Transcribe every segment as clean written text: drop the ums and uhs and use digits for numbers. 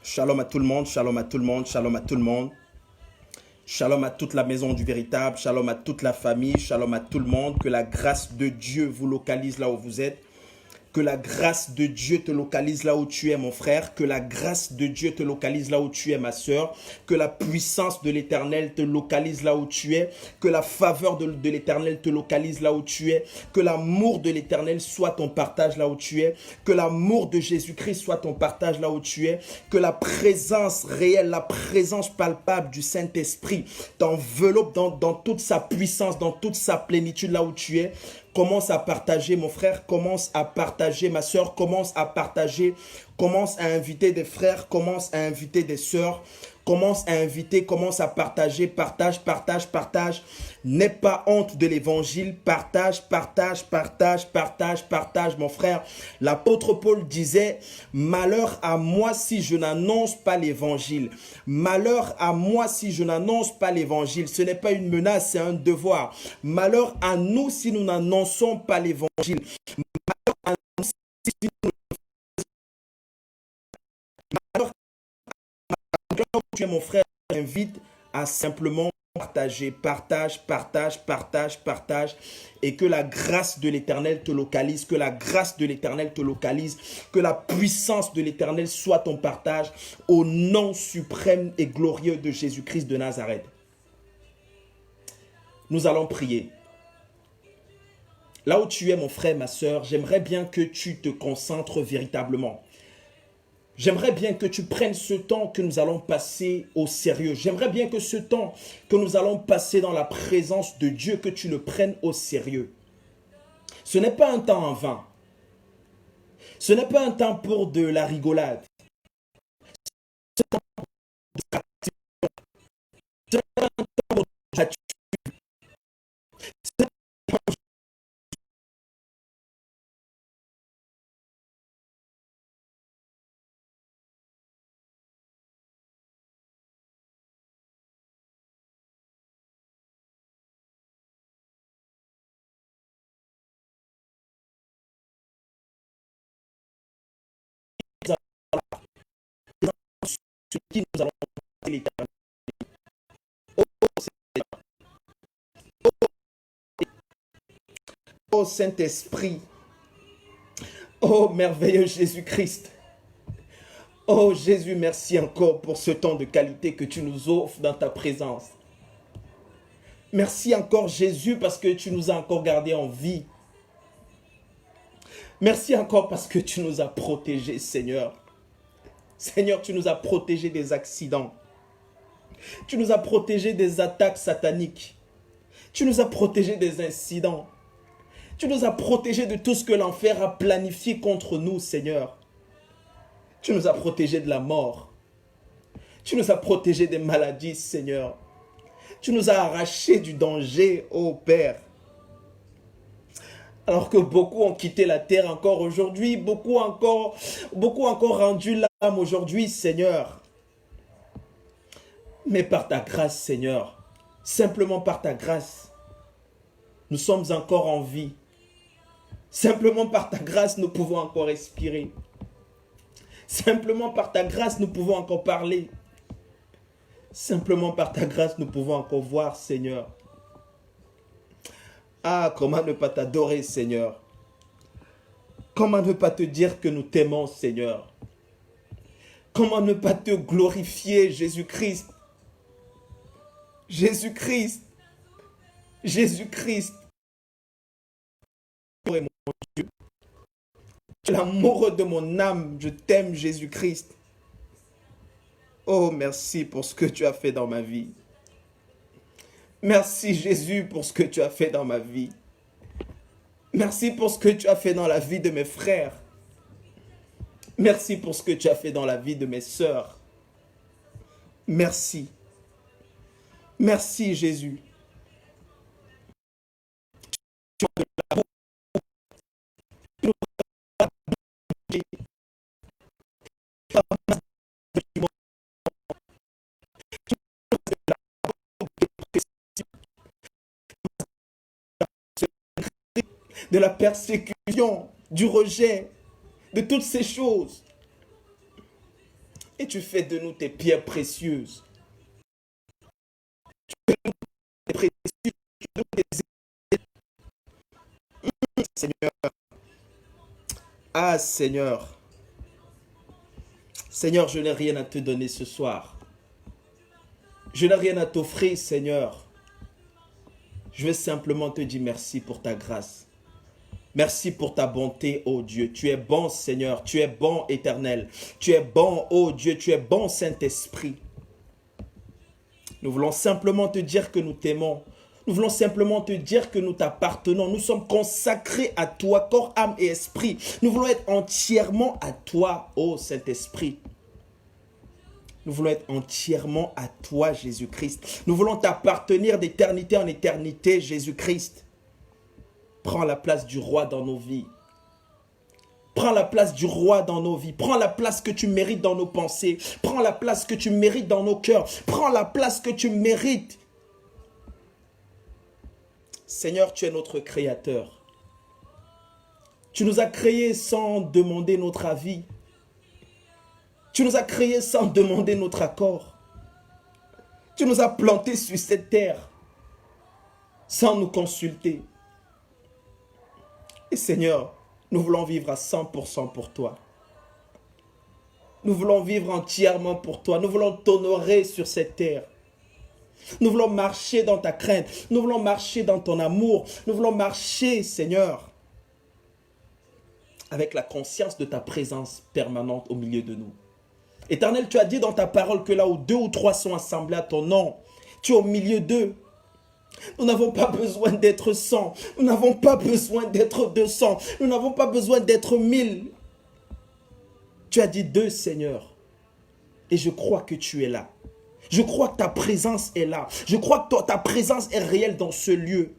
Shalom à tout le monde, shalom à tout le monde, shalom à tout le monde. Shalom à toute la maison du véritable, shalom à toute la famille, shalom à tout le monde. Que la grâce de Dieu vous localise là où vous êtes. Que la grâce de Dieu te localise là où tu es, mon frère. Que la grâce de Dieu te localise là où tu es, ma soeur. Que la puissance de l'Éternel te localise là où tu es. Que la faveur de l'Éternel te localise là où tu es. Que l'amour de l'Éternel soit ton partage là où tu es. Que l'amour de Jésus-Christ soit ton partage là où tu es. Que la présence réelle, la présence palpable du Saint-Esprit t'enveloppe dans toute sa puissance, dans toute sa plénitude là où tu es. Commence à partager, mon frère, commence à partager, ma soeur, commence à partager, commence à inviter des frères, commence à inviter des sœurs, commence à inviter, commence à partager, partage, partage, partage. N'aie pas honte de l'évangile, partage, partage, partage, partage, partage, mon frère. L'apôtre Paul disait, malheur à moi si je n'annonce pas l'évangile. Malheur à moi si je n'annonce pas l'évangile. Ce n'est pas une menace, c'est un devoir. Malheur à nous si nous n'annonçons pas l'évangile. Malheur à nous si nous... Malheur à tu es mon frère, j'invite à simplement partager, partage, partage, partage, partage, et que la grâce de l'Éternel te localise, que la grâce de l'Éternel te localise, que la puissance de l'Éternel soit ton partage, au nom suprême et glorieux de Jésus-Christ de Nazareth. Nous allons prier. Là où tu es, mon frère, ma soeur, j'aimerais bien que tu te concentres véritablement. J'aimerais bien que tu prennes ce temps que nous allons passer au sérieux. J'aimerais bien que ce temps que nous allons passer dans la présence de Dieu, que tu le prennes au sérieux. Ce n'est pas un temps en vain. Ce n'est pas un temps pour de la rigolade. Ce n'est pas un temps pour de la gratuité. Sur qui nous allons passer l'éternité. Oh Saint-Esprit, oh merveilleux Jésus-Christ, oh Jésus, merci encore pour ce temps de qualité que tu nous offres dans ta présence. Merci encore Jésus parce que tu nous as encore gardés en vie. Merci encore parce que tu nous as protégés, Seigneur. Seigneur, tu nous as protégés des accidents. Tu nous as protégés des attaques sataniques. Tu nous as protégés des incidents. Tu nous as protégés de tout ce que l'enfer a planifié contre nous, Seigneur. Tu nous as protégés de la mort. Tu nous as protégés des maladies, Seigneur. Tu nous as arrachés du danger, ô Père. Alors que beaucoup ont quitté la terre encore aujourd'hui, beaucoup encore rendu l'âme aujourd'hui, Seigneur. Mais par ta grâce, Seigneur, simplement par ta grâce, nous sommes encore en vie. Simplement par ta grâce, nous pouvons encore respirer. Simplement par ta grâce, nous pouvons encore parler. Simplement par ta grâce, nous pouvons encore voir, Seigneur. Ah, comment ne pas t'adorer, Seigneur. Comment ne pas te dire que nous t'aimons, Seigneur. Comment ne pas te glorifier, Jésus-Christ. Jésus-Christ. Jésus-Christ. Mon Dieu. Tu es l'amoureux de mon âme. Je t'aime, Jésus-Christ. Oh, merci pour ce que tu as fait dans ma vie. Merci, Jésus, pour ce que tu as fait dans ma vie. Merci pour ce que tu as fait dans la vie de mes frères. Merci pour ce que tu as fait dans la vie de mes sœurs. Merci. Merci, Jésus. De la persécution, du rejet, de toutes ces choses. Et tu fais de nous tes pierres précieuses. Tes précieuses, Seigneur. Ah, Seigneur. Seigneur, je n'ai rien à te donner ce soir. Je n'ai rien à t'offrir, Seigneur. Je vais simplement te dire merci pour ta grâce. Merci pour ta bonté, ô Dieu. Tu es bon, Seigneur. Tu es bon, Éternel. Tu es bon, ô Dieu. Tu es bon, Saint-Esprit. Nous voulons simplement te dire que nous t'aimons. Nous voulons simplement te dire que nous t'appartenons. Nous sommes consacrés à toi, corps, âme et esprit. Nous voulons être entièrement à toi, ô Saint-Esprit. Nous voulons être entièrement à toi, Jésus-Christ. Nous voulons t'appartenir d'éternité en éternité, Jésus-Christ. Prends la place du roi dans nos vies. Prends la place du roi dans nos vies. Prends la place que tu mérites dans nos pensées. Prends la place que tu mérites dans nos cœurs. Prends la place que tu mérites. Seigneur, tu es notre créateur. Tu nous as créés sans demander notre avis. Tu nous as créés sans demander notre accord. Tu nous as plantés sur cette terre sans nous consulter. Et Seigneur, nous voulons vivre à 100% pour toi. Nous voulons vivre entièrement pour toi. Nous voulons t'honorer sur cette terre. Nous voulons marcher dans ta crainte. Nous voulons marcher dans ton amour. Nous voulons marcher, Seigneur, avec la conscience de ta présence permanente au milieu de nous. Éternel, tu as dit dans ta parole que là où 2 ou 3 sont assemblés à ton nom, tu es au milieu d'eux. Nous n'avons pas besoin d'être 100. Nous n'avons pas besoin d'être 200. Nous n'avons pas besoin d'être 1000. Tu as dit 2, Seigneur. Et je crois que tu es là. Je crois que ta présence est là. Je crois que ta présence est réelle dans ce lieu.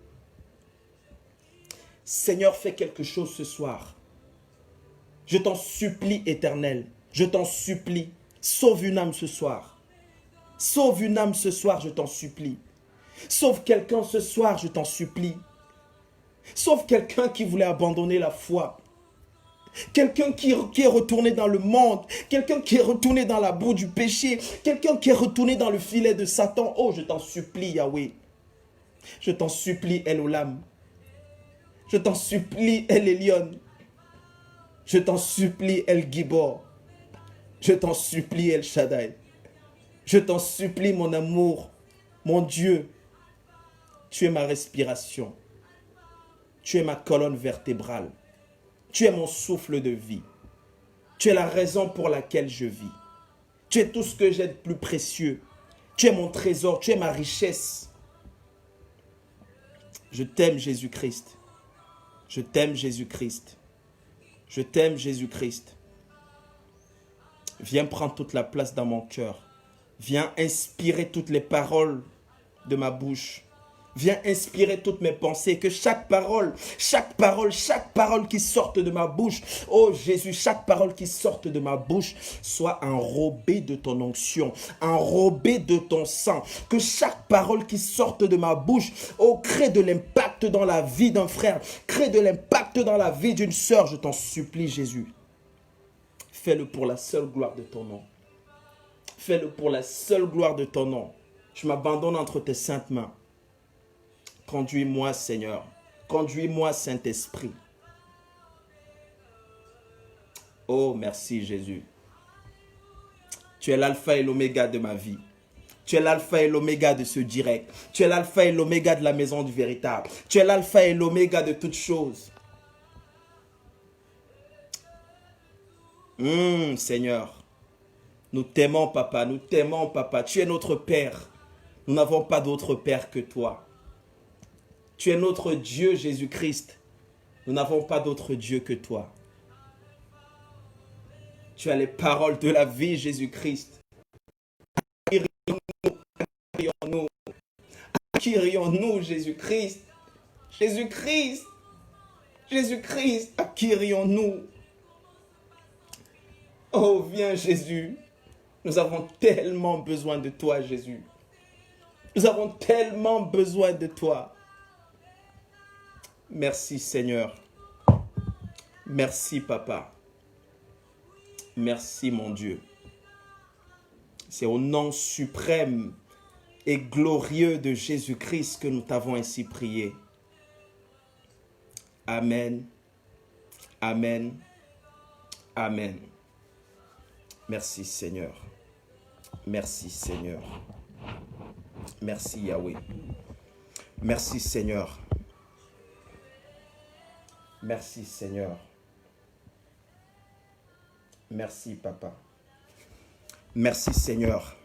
Seigneur, fais quelque chose ce soir. Je t'en supplie, Éternel. Je t'en supplie. Sauve une âme ce soir. Sauve une âme ce soir, je t'en supplie. Sauve quelqu'un ce soir, je t'en supplie. Sauve quelqu'un qui voulait abandonner la foi. Quelqu'un qui est retourné dans le monde. Quelqu'un qui est retourné dans la boue du péché. Quelqu'un qui est retourné dans le filet de Satan. Oh, je t'en supplie, Yahweh. Je t'en supplie, El Olam. Je t'en supplie, El Elyon. Je t'en supplie, El Gibor. Je t'en supplie, El Shaddai. Je t'en supplie, mon amour, mon Dieu. Tu es ma respiration. Tu es ma colonne vertébrale. Tu es mon souffle de vie. Tu es la raison pour laquelle je vis. Tu es tout ce que j'ai de plus précieux. Tu es mon trésor. Tu es ma richesse. Je t'aime, Jésus-Christ. Je t'aime, Jésus-Christ. Je t'aime, Jésus-Christ. Viens prendre toute la place dans mon cœur. Viens inspirer toutes les paroles de ma bouche. Viens inspirer toutes mes pensées. Que chaque parole qui sorte de ma bouche, oh Jésus, chaque parole qui sorte de ma bouche soit enrobée de ton onction, enrobée de ton sang. Que chaque parole qui sorte de ma bouche, oh, crée de l'impact dans la vie d'un frère, crée de l'impact dans la vie d'une sœur. Je t'en supplie, Jésus. Fais-le pour la seule gloire de ton nom. Fais-le pour la seule gloire de ton nom. Je m'abandonne entre tes saintes mains. Conduis-moi, Seigneur. Conduis-moi, Saint-Esprit. Oh, merci, Jésus. Tu es l'alpha et l'oméga de ma vie. Tu es l'alpha et l'oméga de ce direct. Tu es l'alpha et l'oméga de la maison du véritable. Tu es l'alpha et l'oméga de toutes choses. Seigneur. Nous t'aimons, Papa. Nous t'aimons, Papa. Tu es notre Père. Nous n'avons pas d'autre Père que toi. Tu es notre Dieu, Jésus-Christ. Nous n'avons pas d'autre Dieu que toi. Tu as les paroles de la vie, Jésus-Christ. Acquérions-nous. Acquérions-nous, Jésus-Christ. Jésus-Christ. Jésus-Christ, acquérions-nous. Oh, viens, Jésus. Nous avons tellement besoin de toi, Jésus. Nous avons tellement besoin de toi. Merci, Seigneur. Merci, Papa. Merci, mon Dieu. C'est au nom suprême et glorieux de Jésus-Christ que nous t'avons ainsi prié. Amen. Amen. Amen. Merci Seigneur. Merci Seigneur. Merci Yahweh. Merci Seigneur. Merci Seigneur. Merci Papa. Merci Seigneur.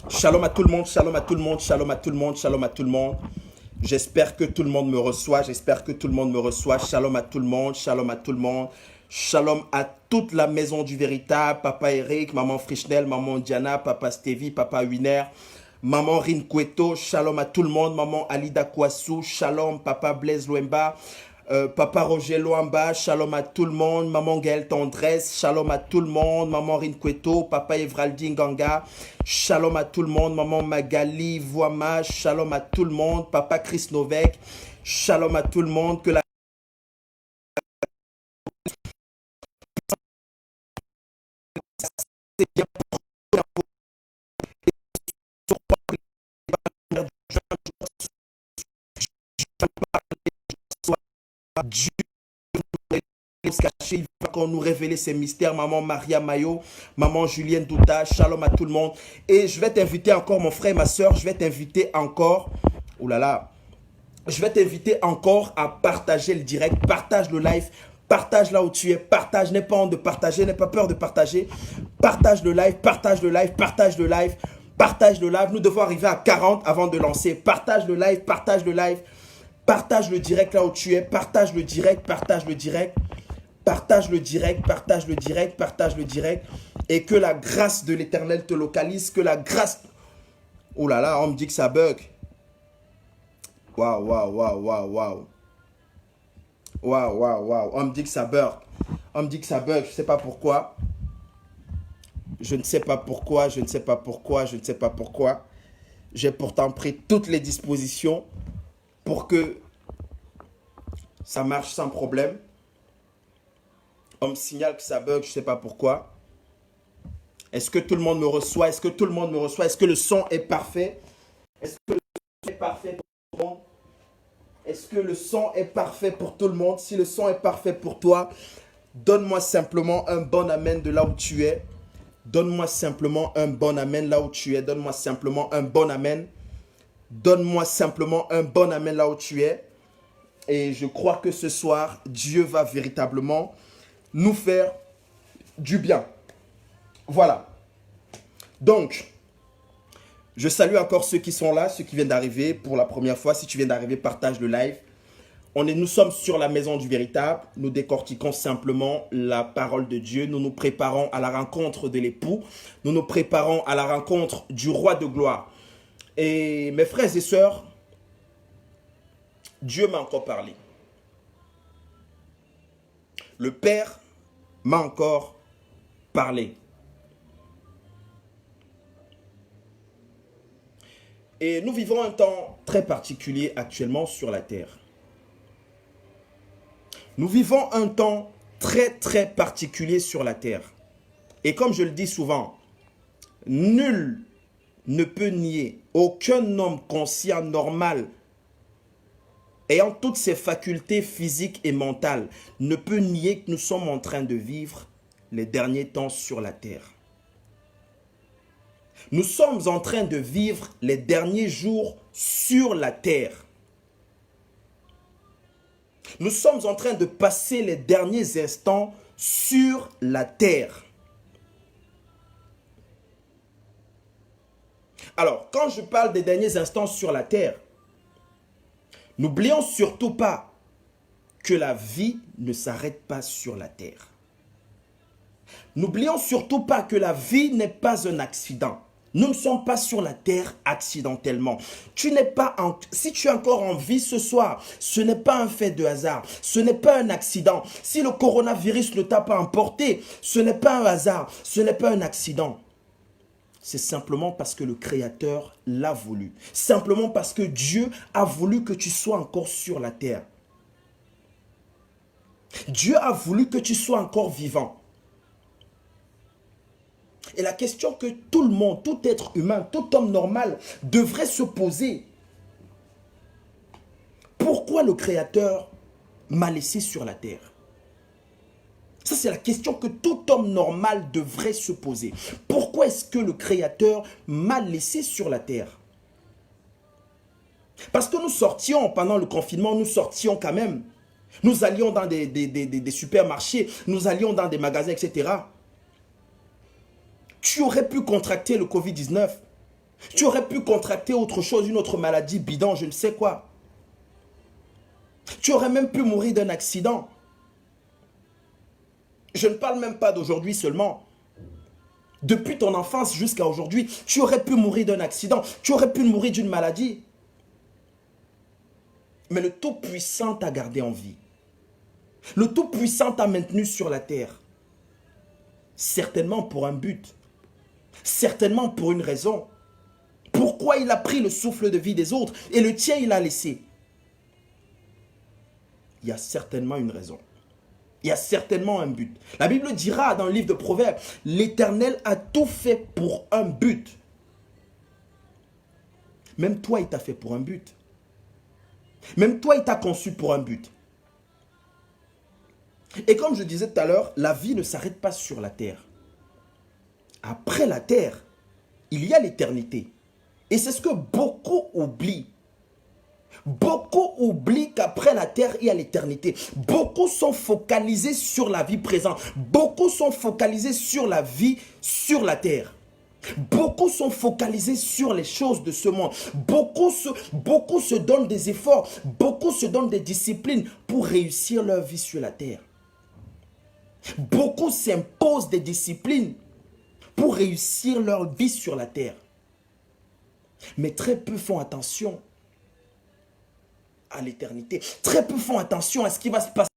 Shalom à tout le monde, shalom à tout le monde, shalom à tout le monde, shalom à tout le monde. J'espère que tout le monde me reçoit, j'espère que tout le monde me reçoit. Shalom à tout le monde, shalom à tout le monde. Shalom à toute la maison du véritable. Papa Eric, maman Frischnel, maman Diana, papa Stevie, papa Wiener, maman Rincueto. Shalom à tout le monde, maman Alida Kouassou. Shalom, papa Blaise Loemba. Papa Roger Loamba, shalom à tout le monde, maman Gaëlle Tendresse, shalom à tout le monde, maman Rincueto, papa Evraldine Ganga, shalom à tout le monde, maman Magali Voama, shalom à tout le monde, papa Chris Novek, shalom à tout le monde, que la Dieu caché, il va encore nous révéler ses mystères. Maman Maria Mayo, maman Julienne Douta, shalom à tout le monde. Et je vais t'inviter encore, mon frère et ma soeur, je vais t'inviter encore, oh là là, je vais t'inviter encore à partager le direct, partage le live, partage là où tu es, partage, n'aie pas honte de partager, n'aie pas peur de partager, partage le live, partage le live, partage le live, partage le live. Nous devons arriver à 40 avant de lancer. Partage le live, partage le live, partage le direct là où tu es, partage le direct, partage le direct. Partage le direct, partage le direct, partage le direct. Et que la grâce de l'Éternel te localise, que la grâce... Oh là là, on me dit que ça bug. Waouh, waouh, waouh, waouh, waouh. Waouh, waouh, waouh. On me dit que ça bug. On me dit que ça bug, je ne sais pas pourquoi. Je ne sais pas pourquoi, je ne sais pas pourquoi, je ne sais pas pourquoi. J'ai pourtant pris toutes les dispositions pour que ça marche sans problème. On me signale que ça bug, je ne sais pas pourquoi. Est-ce que tout le monde me reçoit? Est-ce que tout le monde me reçoit? Est-ce que le son est parfait? Est-ce que le son est parfait pour tout le monde? Est-ce que le son est parfait pour tout le monde? Si le son est parfait pour toi, donne-moi simplement un bon amen de là où tu es. Donne-moi simplement un bon amen là où tu es. Donne-moi simplement un bon amen. Donne-moi simplement un bon amen là où tu es. Et je crois que ce soir, Dieu va véritablement nous faire du bien. Voilà. Donc, je salue encore ceux qui sont là, ceux qui viennent d'arriver pour la première fois. Si tu viens d'arriver, partage le live. Nous sommes sur la maison du véritable. Nous décortiquons simplement la parole de Dieu. Nous nous préparons à la rencontre de l'époux. Nous nous préparons à la rencontre du roi de gloire. Et mes frères et sœurs, Dieu m'a encore parlé. Le Père m'a encore parlé. Et nous vivons un temps très particulier actuellement sur la terre. Nous vivons un temps très particulier sur la terre. Et comme je le dis souvent, nul ne peut nier, aucun homme conscient, normal, ayant toutes ses facultés physiques et mentales, ne peut nier que nous sommes en train de vivre les derniers temps sur la terre. Nous sommes en train de vivre les derniers jours sur la terre. Nous sommes en train de passer les derniers instants sur la terre. Alors, quand je parle des derniers instants sur la terre, n'oublions surtout pas que la vie ne s'arrête pas sur la terre. N'oublions surtout pas que la vie n'est pas un accident. Nous ne sommes pas sur la terre accidentellement. Si tu es encore en vie ce soir, ce n'est pas un fait de hasard. Ce n'est pas un accident. Si le coronavirus ne t'a pas emporté, ce n'est pas un hasard. Ce n'est pas un accident. C'est simplement parce que le Créateur l'a voulu. Simplement parce que Dieu a voulu que tu sois encore sur la terre. Dieu a voulu que tu sois encore vivant. Et la question que tout le monde, tout être humain, tout homme normal devrait se poser: pourquoi le Créateur m'a laissé sur la terre? Ça, c'est la question que tout homme normal devrait se poser. Pourquoi est-ce que le Créateur m'a laissé sur la terre? Parce que nous sortions, pendant le confinement, nous sortions quand même. Nous allions dans des supermarchés, nous allions dans des magasins, etc. Tu aurais pu contracter le Covid-19. Tu aurais pu contracter autre chose, une autre maladie bidon, je ne sais quoi. Tu aurais même pu mourir d'un accident. Je ne parle même pas d'aujourd'hui seulement. Depuis ton enfance jusqu'à aujourd'hui, tu aurais pu mourir d'un accident. Tu aurais pu mourir d'une maladie. Mais le Tout-Puissant t'a gardé en vie. Le Tout-Puissant t'a maintenu sur la terre. Certainement pour un but. Certainement pour une raison. Pourquoi il a pris le souffle de vie des autres et le tien il a laissé? Il y a certainement une raison. Il y a certainement un but. La Bible dira dans le livre de Proverbes: l'Éternel a tout fait pour un but. Même toi, il t'a fait pour un but. Même toi, il t'a conçu pour un but. Et comme je disais tout à l'heure, la vie ne s'arrête pas sur la terre. Après la terre, il y a l'éternité. Et c'est ce que beaucoup oublient. Beaucoup oublient qu'après la terre, il y a l'éternité. Beaucoup sont focalisés sur la vie présente. Beaucoup sont focalisés sur la vie sur la terre. Beaucoup sont focalisés sur les choses de ce monde. Beaucoup se donnent des efforts. Beaucoup se donnent des disciplines pour réussir leur vie sur la terre. Beaucoup s'imposent des disciplines pour réussir leur vie sur la terre. Mais très peu font attention à l'éternité. Très peu font attention à ce qui va se passer.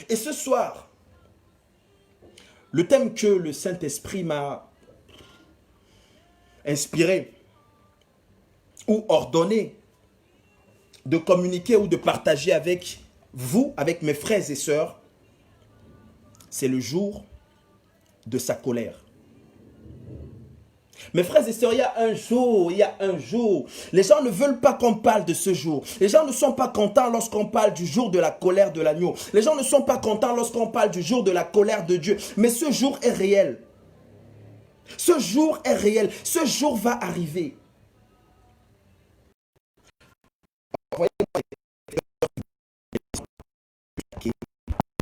Et ce soir, le thème que le Saint-Esprit m'a inspiré ou ordonné de communiquer ou de partager avec vous, avec mes frères et sœurs, c'est le jour de sa colère. Mes frères et sœurs, il y a un jour. Les gens ne veulent pas qu'on parle de ce jour. Les gens ne sont pas contents lorsqu'on parle du jour de la colère de l'agneau. Les gens ne sont pas contents lorsqu'on parle du jour de la colère de Dieu. Mais ce jour est réel. Ce jour est réel. Ce jour va arriver.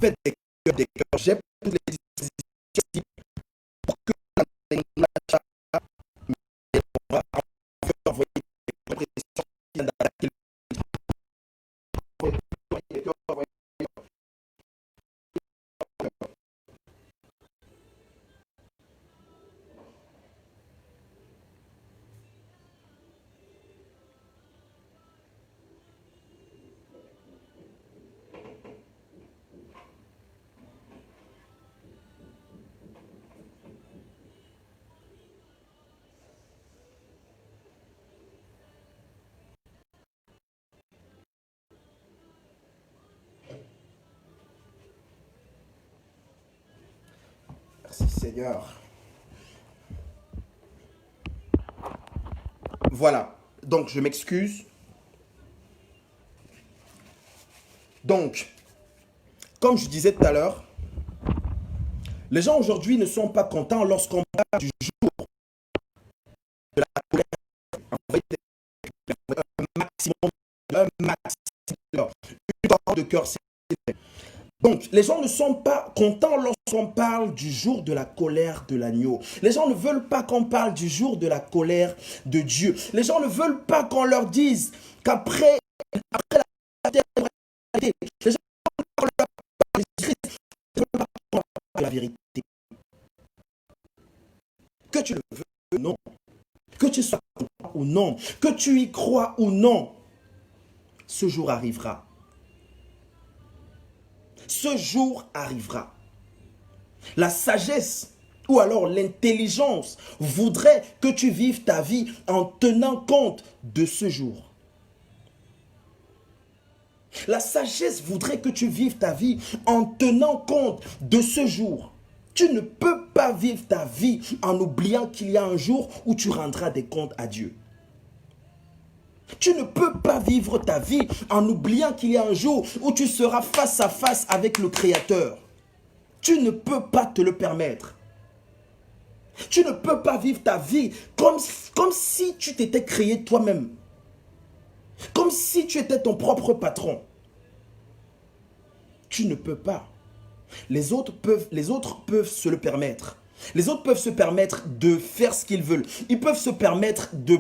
Faites des cœurs. J'ai toutes les dispositions pour que la Merci Seigneur. Voilà. Donc, je m'excuse. Donc, comme je disais tout à l'heure, les gens aujourd'hui ne sont pas contents lorsqu'on parle du jour de la colère. Un maximum, une parole de cœur. Donc, les gens ne sont pas contents lorsqu'on parle du jour de la colère de l'agneau. Les gens ne veulent pas qu'on parle du jour de la colère de Dieu. Les gens ne veulent pas qu'on leur dise qu'après la terre, les gens ne veulent pas qu'on leur parle la vérité. Que tu le veux ou non, que tu sois content ou non, que tu y crois ou non, ce jour arrivera. Ce jour arrivera. La sagesse ou alors l'intelligence voudrait que tu vives ta vie en tenant compte de ce jour. La sagesse voudrait que tu vives ta vie en tenant compte de ce jour. Tu ne peux pas vivre ta vie en oubliant qu'il y a un jour où tu rendras des comptes à Dieu. Tu ne peux pas vivre ta vie en oubliant qu'il y a un jour où tu seras face à face avec le Créateur. Tu ne peux pas te le permettre. Tu ne peux pas vivre ta vie comme si tu t'étais créé toi-même. Comme si tu étais ton propre patron. Tu ne peux pas. Les autres peuvent se le permettre. Les autres peuvent se permettre de faire ce qu'ils veulent. Ils peuvent se permettre de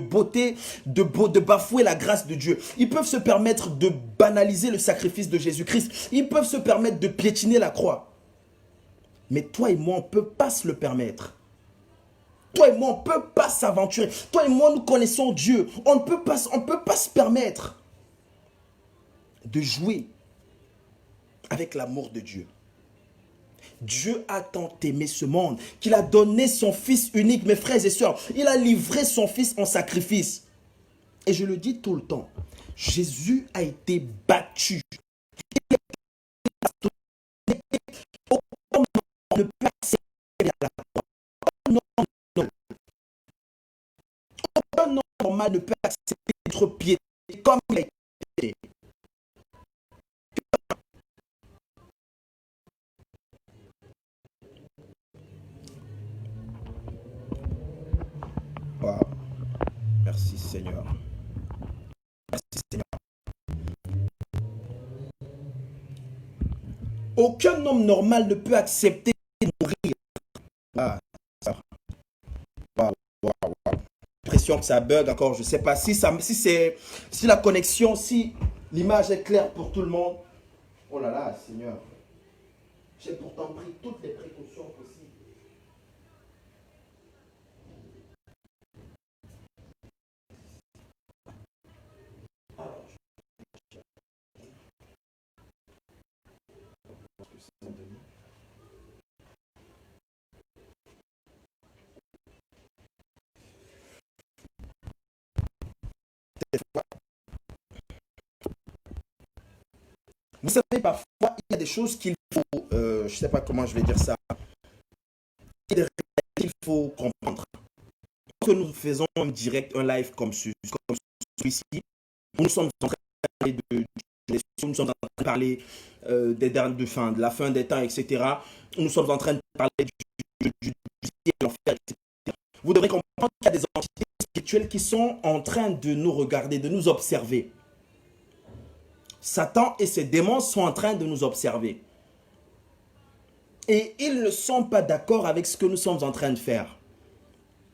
bafouer la grâce de Dieu. Ils peuvent se permettre de banaliser le sacrifice de Jésus-Christ. Ils peuvent se permettre de piétiner la croix. Mais toi et moi, on ne peut pas se le permettre. Toi et moi, on ne peut pas s'aventurer. Toi et moi, nous connaissons Dieu. On ne peut pas se permettre de jouer avec l'amour de Dieu. Dieu a tant aimé ce monde qu'il a donné son Fils unique, mes frères et sœurs. Il a livré son Fils en sacrifice. Et je le dis tout le temps, Jésus a été battu. Aucun homme ne peut accéder à la croix. Aucun homme normal ne peut accepter d'être piété comme il a été piété. Wow. Merci Seigneur. Merci Seigneur. Aucun homme normal ne peut accepter de mourir. Ah, ça. Wow, wow, wow. J'ai l'impression que ça bug encore. Je ne sais pas si la connexion, si l'image est claire pour tout le monde. Oh là là, Seigneur. J'ai pourtant pris toutes les précautions possibles. Vous savez, parfois, il y a des choses qu'il faut, je ne sais pas comment je vais dire ça, il y a des règles qu'il faut comprendre. Quand nous faisons un direct, un live comme celui-ci, nous sommes en train de parler nous sommes en train de parler de la fin des temps, etc. Nous sommes en train de parler du ciel, l'enfer, etc. Vous devrez comprendre qu'il y a des entités spirituelles qui sont en train de nous regarder, de nous observer. Satan et ses démons sont en train de nous observer. Et ils ne sont pas d'accord avec ce que nous sommes en train de faire.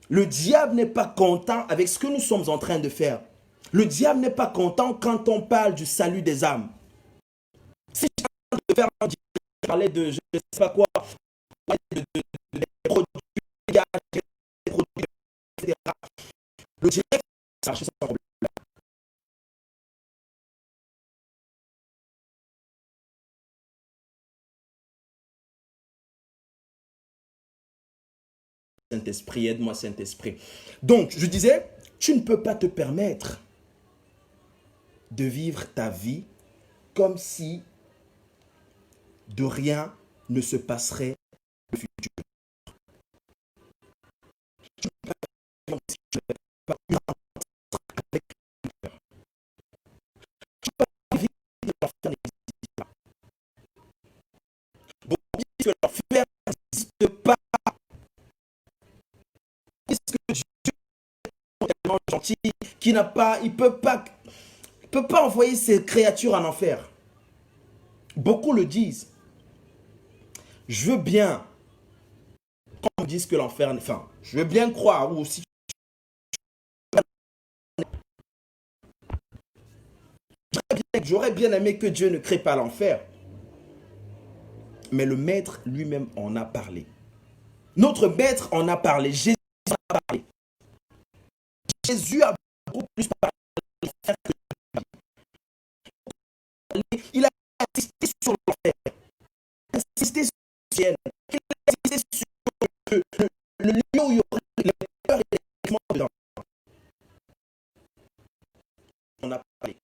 Le diable n'est pas content avec ce que nous sommes en train de faire. Le diable n'est pas content quand on parle du salut des âmes. Si je suis en train de faire un direct, parler de je ne sais pas quoi, des produits, etc. Le direct, ça marche sans problème. Saint-Esprit, aide-moi Saint-Esprit. Donc, je disais, tu ne peux pas te permettre de vivre ta vie comme si de rien ne se passerait dans le futur. Tu ne peux pas comme si tu n'avais pas eu un rencontre avec le Seigneur. Tu ne peux pas vivre que l'enfer n'existe pas. Bon, que l'enfer n'existe pas. Est-ce que Dieu est tellement gentil qu'il n'a pas, il peut pas envoyer ses créatures en enfer. Beaucoup le disent. Je veux bien qu'on me dise que l'enfer, enfin, je veux bien croire, ou si j'aurais bien aimé que Dieu ne crée pas l'enfer. Mais le maître lui-même en a parlé. Notre maître en a parlé. Jésus en a parlé. Jésus a beaucoup plus parlé de l'enfer que il a insisté sur l'enfer. Il a insisté sur le ciel. Il a insisté sur le lieu où il y aura les peurs et les jugements dedans. On a parlé.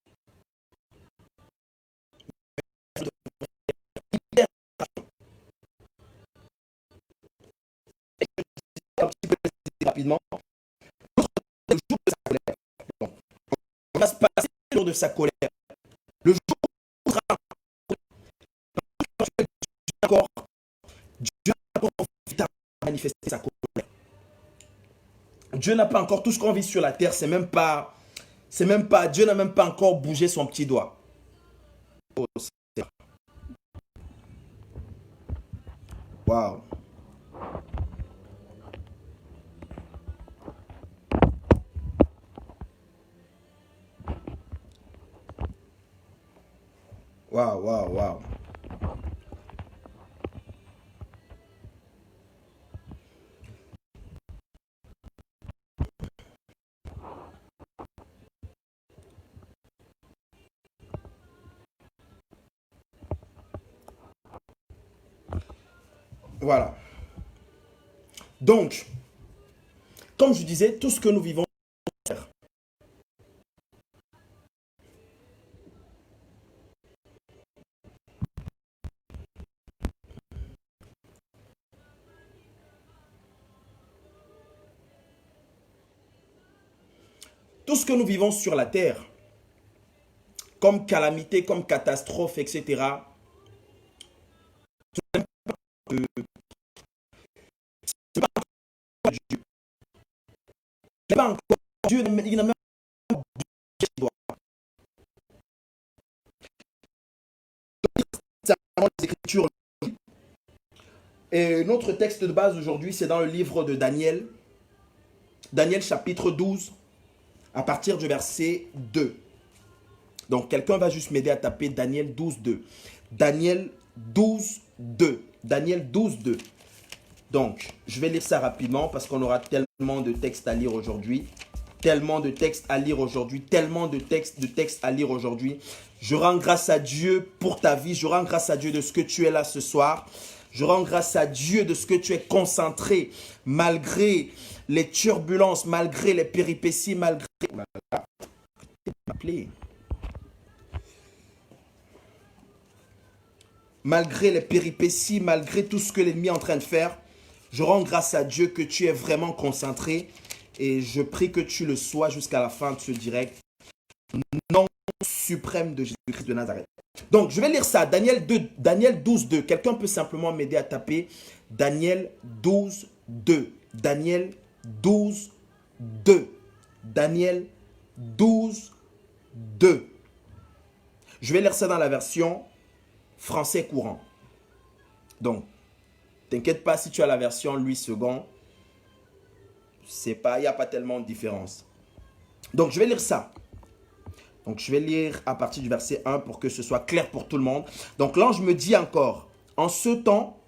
sa colère. Le jour où tu seras encore, Dieu n'a pas encore manifesté sa colère. Dieu n'a pas encore, tout ce qu'on vit sur la terre, c'est même pas, Dieu n'a même pas encore bougé son petit doigt. Oh, waouh. Waouh, waouh, waouh. Voilà. Donc, comme je disais, tout ce que nous vivons, tout ce que nous vivons sur la terre, comme calamité, comme catastrophe, etc., c'est pas encore Dieu. C'est pas encore Dieu, il n'a même pas bougé son doigt. C'est dans les Écritures. Et notre texte de base aujourd'hui, c'est dans le livre de Daniel. Daniel chapitre 12, à partir du verset 2. Donc, quelqu'un va juste m'aider à taper Daniel 12, 2. Daniel 12, 2. Daniel 12, 2. Donc, je vais lire ça rapidement parce qu'on aura tellement de textes à lire aujourd'hui. Tellement de textes à lire aujourd'hui. Tellement de textes à lire aujourd'hui. Je rends grâce à Dieu pour ta vie. Je rends grâce à Dieu de ce que tu es là ce soir. Je rends grâce à Dieu de ce que tu es concentré malgré les turbulences, malgré les péripéties, malgré... Malgré les péripéties, malgré tout ce que l'ennemi est en train de faire, je rends grâce à Dieu que tu es vraiment concentré et je prie que tu le sois jusqu'à la fin de ce direct. Nom suprême de Jésus-Christ de Nazareth. Donc, je vais lire ça. Daniel 12, 2. Quelqu'un peut simplement m'aider à taper Daniel 12, 2. Daniel 12, 2. Daniel 12, 2. Je vais lire ça dans la version français courant. Donc, t'inquiète pas si tu as la version Louis II. Il n'y a pas tellement de différence. Donc, je vais lire ça. Donc, je vais lire à partir du verset 1 pour que ce soit clair pour tout le monde. Donc, l'ange me dit encore, en ce temps,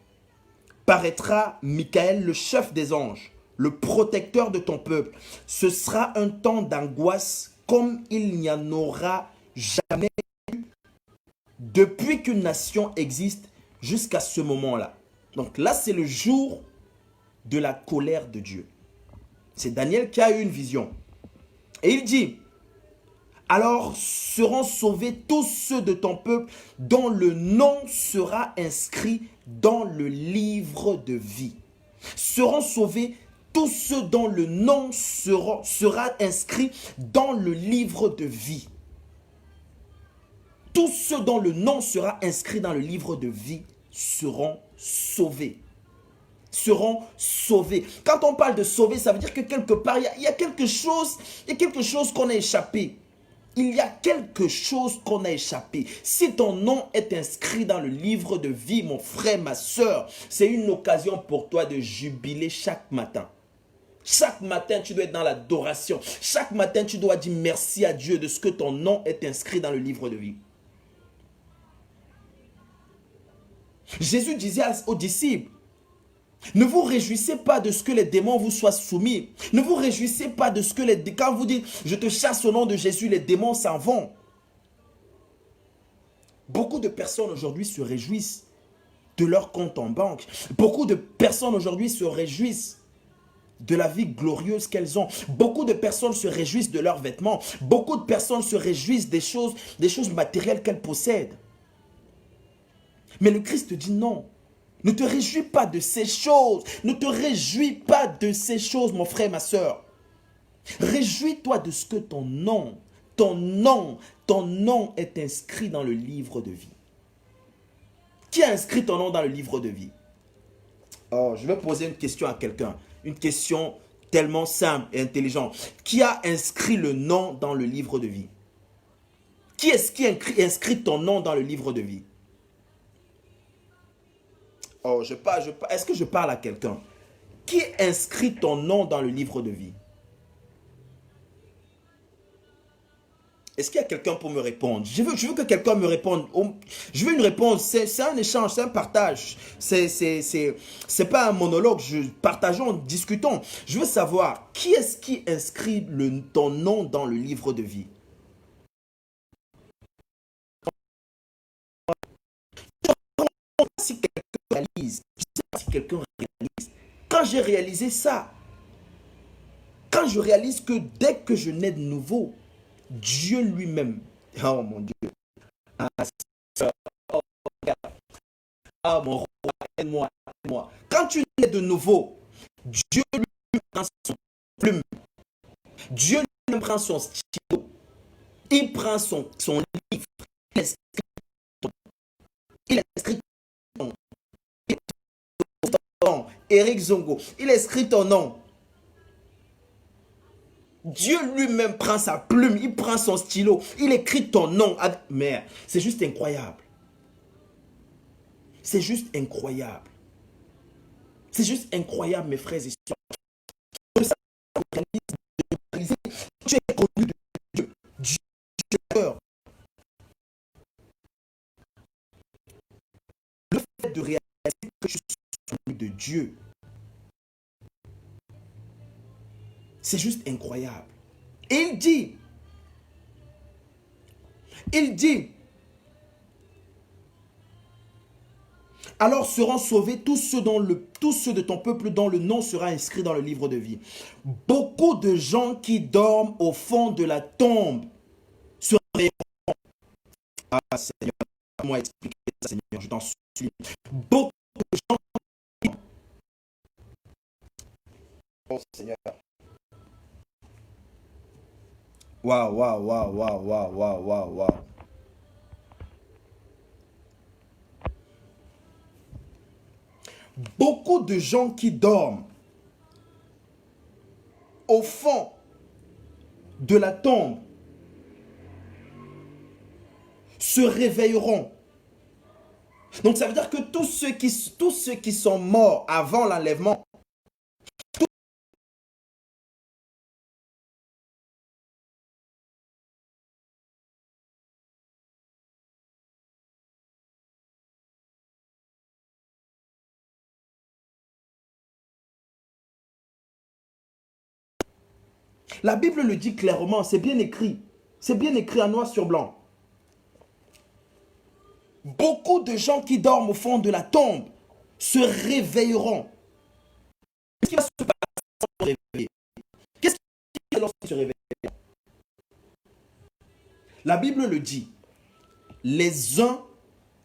paraîtra Michael, le chef des anges, le protecteur de ton peuple. Ce sera un temps d'angoisse comme il n'y en aura jamais eu depuis qu'une nation existe jusqu'à ce moment-là. Donc là, c'est le jour de la colère de Dieu. C'est Daniel qui a eu une vision. Et il dit, alors seront sauvés tous ceux de ton peuple dont le nom sera inscrit dans le livre de vie. Seront sauvés tous ceux dont le nom sera inscrit dans le livre de vie. Tous ceux dont le nom sera inscrit dans le livre de vie seront sauvés. Seront sauvés. Quand on parle de sauver, ça veut dire que quelque part, il y a quelque chose qu'on a échappé. Il y a quelque chose qu'on a échappé. Si ton nom est inscrit dans le livre de vie, mon frère, ma soeur, c'est une occasion pour toi de jubiler chaque matin. Chaque matin, tu dois être dans l'adoration. Chaque matin, tu dois dire merci à Dieu de ce que ton nom est inscrit dans le livre de vie. Jésus disait aux disciples, ne vous réjouissez pas de ce que les démons vous soient soumis. Ne vous réjouissez pas de ce que quand vous dites, je te chasse au nom de Jésus, les démons s'en vont. Beaucoup de personnes aujourd'hui se réjouissent de leur compte en banque. Beaucoup de personnes aujourd'hui se réjouissent de la vie glorieuse qu'elles ont. Beaucoup de personnes se réjouissent de leurs vêtements. Beaucoup de personnes se réjouissent des choses matérielles qu'elles possèdent. Mais le Christ dit non. Ne te réjouis pas de ces choses. Ne te réjouis pas de ces choses, mon frère, ma soeur. Réjouis-toi de ce que ton nom ton nom est inscrit dans le livre de vie. Qui a inscrit ton nom dans le livre de vie? Oh, je vais poser une question à quelqu'un. Une question tellement simple et intelligente. Qui a inscrit le nom dans le livre de vie? Qui est-ce qui inscrit ton nom dans le livre de vie? Oh, est-ce que je parle à quelqu'un? Qui inscrit ton nom dans le livre de vie? Est-ce qu'il y a quelqu'un pour me répondre? Je veux que quelqu'un me réponde. Je veux une réponse. C'est un échange, c'est un partage. C'est pas un monologue. Partageons, discutons. Je veux savoir, qui est-ce qui inscrit ton nom dans le livre de vie? Si quelqu'un réalise, je ne sais pas si quelqu'un réalise. Quand j'ai réalisé ça, quand je réalise que dès que je nais de nouveau, Dieu lui-même, oh mon Dieu, ah, oh, ah mon roi, aide-moi, aide-moi. Quand tu nais de nouveau, Dieu lui prend son plume, Dieu lui prend son stylo, il prend son livre, il inscrit ton nom, Eric Zongo, il inscrit ton nom. Dieu lui-même prend sa plume, il prend son stylo, il écrit ton nom. Mais c'est juste incroyable. C'est juste incroyable. C'est juste incroyable, mes frères et sœurs. Tu es connu de Dieu. Dieu est peur. Le fait de réaliser que je suis connu de Dieu, c'est juste incroyable. Et il dit, alors seront sauvés tous ceux de ton peuple dont le nom sera inscrit dans le livre de vie. Beaucoup de gens qui dorment au fond de la tombe se réveilleront. Ah Seigneur, comment expliquer ça, Seigneur, je t'en supplie. Beaucoup de gens. Oh Seigneur. Waouh, waouh, waouh, waouh, waouh, waouh, waouh, waouh. Beaucoup de gens qui dorment au fond de la tombe se réveilleront. Donc ça veut dire que tous ceux qui sont morts avant l'enlèvement, la Bible le dit clairement, c'est bien écrit. C'est bien écrit en noir sur blanc. Beaucoup de gens qui dorment au fond de la tombe se réveilleront. Qu'est-ce qui va se passer lorsqu'ils se réveillent? Qu'est-ce qui va lorsqu'ils se réveillent? La Bible le dit. Les uns